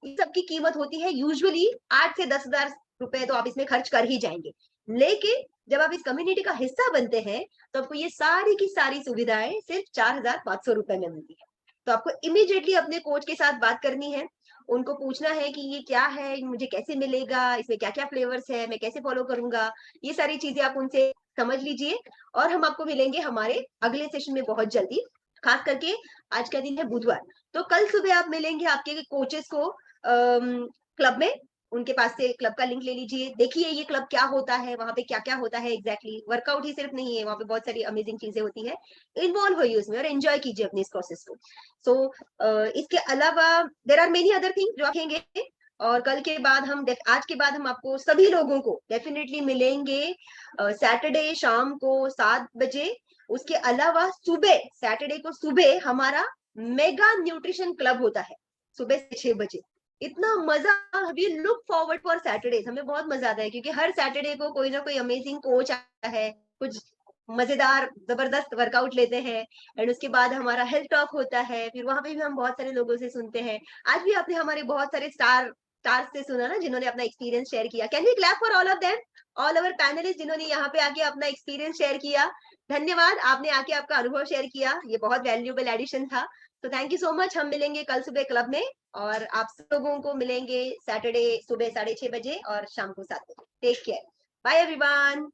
इन सबकी कीमत होती है यूजुअली 8 से 10,000 रुपए, तो आप इसमें खर्च कर ही जाएंगे। लेकिन जब आप इस कम्युनिटी का हिस्सा बनते हैं, तो आपको ये सारी की सारी सुविधाएं सिर्फ 4,500 रुपए में मिलती है। तो आपको इमीडिएटली अपने कोच के साथ बात करनी है, उनको पूछना है कि ये क्या है, मुझे कैसे मिलेगा, इसमें क्या क्या फ्लेवर्स है, मैं कैसे फॉलो करूंगा, ये सारी चीजें आप उनसे समझ लीजिए। और हम आपको मिलेंगे हमारे अगले सेशन में बहुत जल्दी। खास करके आज का दिन है बुधवार, तो कल सुबह आप मिलेंगे आपके कोचेस को क्लब में, उनके पास से क्लब का लिंक ले लीजिए, देखिए ये क्लब क्या होता है, वहां पे क्या क्या होता है एग्जैक्टली, वर्कआउट ही सिर्फ नहीं है, वहां पे बहुत सारी अमेजिंग चीजें होती है, इन्वॉल्व होइए उसमें और एंजॉय कीजिए अपनी इस प्रोसेस को। सो इसके अलावा there are many other things जो आप देखेंगे, और कल के बाद हम आज के बाद हम आपको सभी लोगों को डेफिनेटली मिलेंगे सैटरडे शाम को 7 बजे। उसके अलावा सुबह सैटरडे को सुबह हमारा मेगा न्यूट्रिशन क्लब होता है सुबह से 6 बजे। इतना मजा, we look forward for Saturdays, हमें बहुत मजा आता है क्योंकि हर सैटरडे को कोई ना कोई अमेजिंग कोच आता है, कुछ मजेदार जबरदस्त वर्कआउट लेते हैं, एंड उसके बाद हमारा हेल्थ टॉक होता है, फिर वहां पे भी हम बहुत सारे लोगों से सुनते हैं। आज भी आपने हमारे बहुत सारे स्टार्स से सुना ना, जिन्होंने अपना एक्सपीरियंस शेयर किया। Can we clap for all of them, all our panelist जिन्होंने यहाँ पे आके अपना एक्सपीरियंस शेयर किया। धन्यवाद, आपने आके आपका अनुभव शेयर किया, ये बहुत वैल्यूएबल एडिशन था। तो थैंक यू सो मच। हम मिलेंगे कल सुबह क्लब में, और आप सब लोगों को मिलेंगे सैटरडे सुबह 6:30 बजे और शाम को 7 बजे। Take care, bye everyone.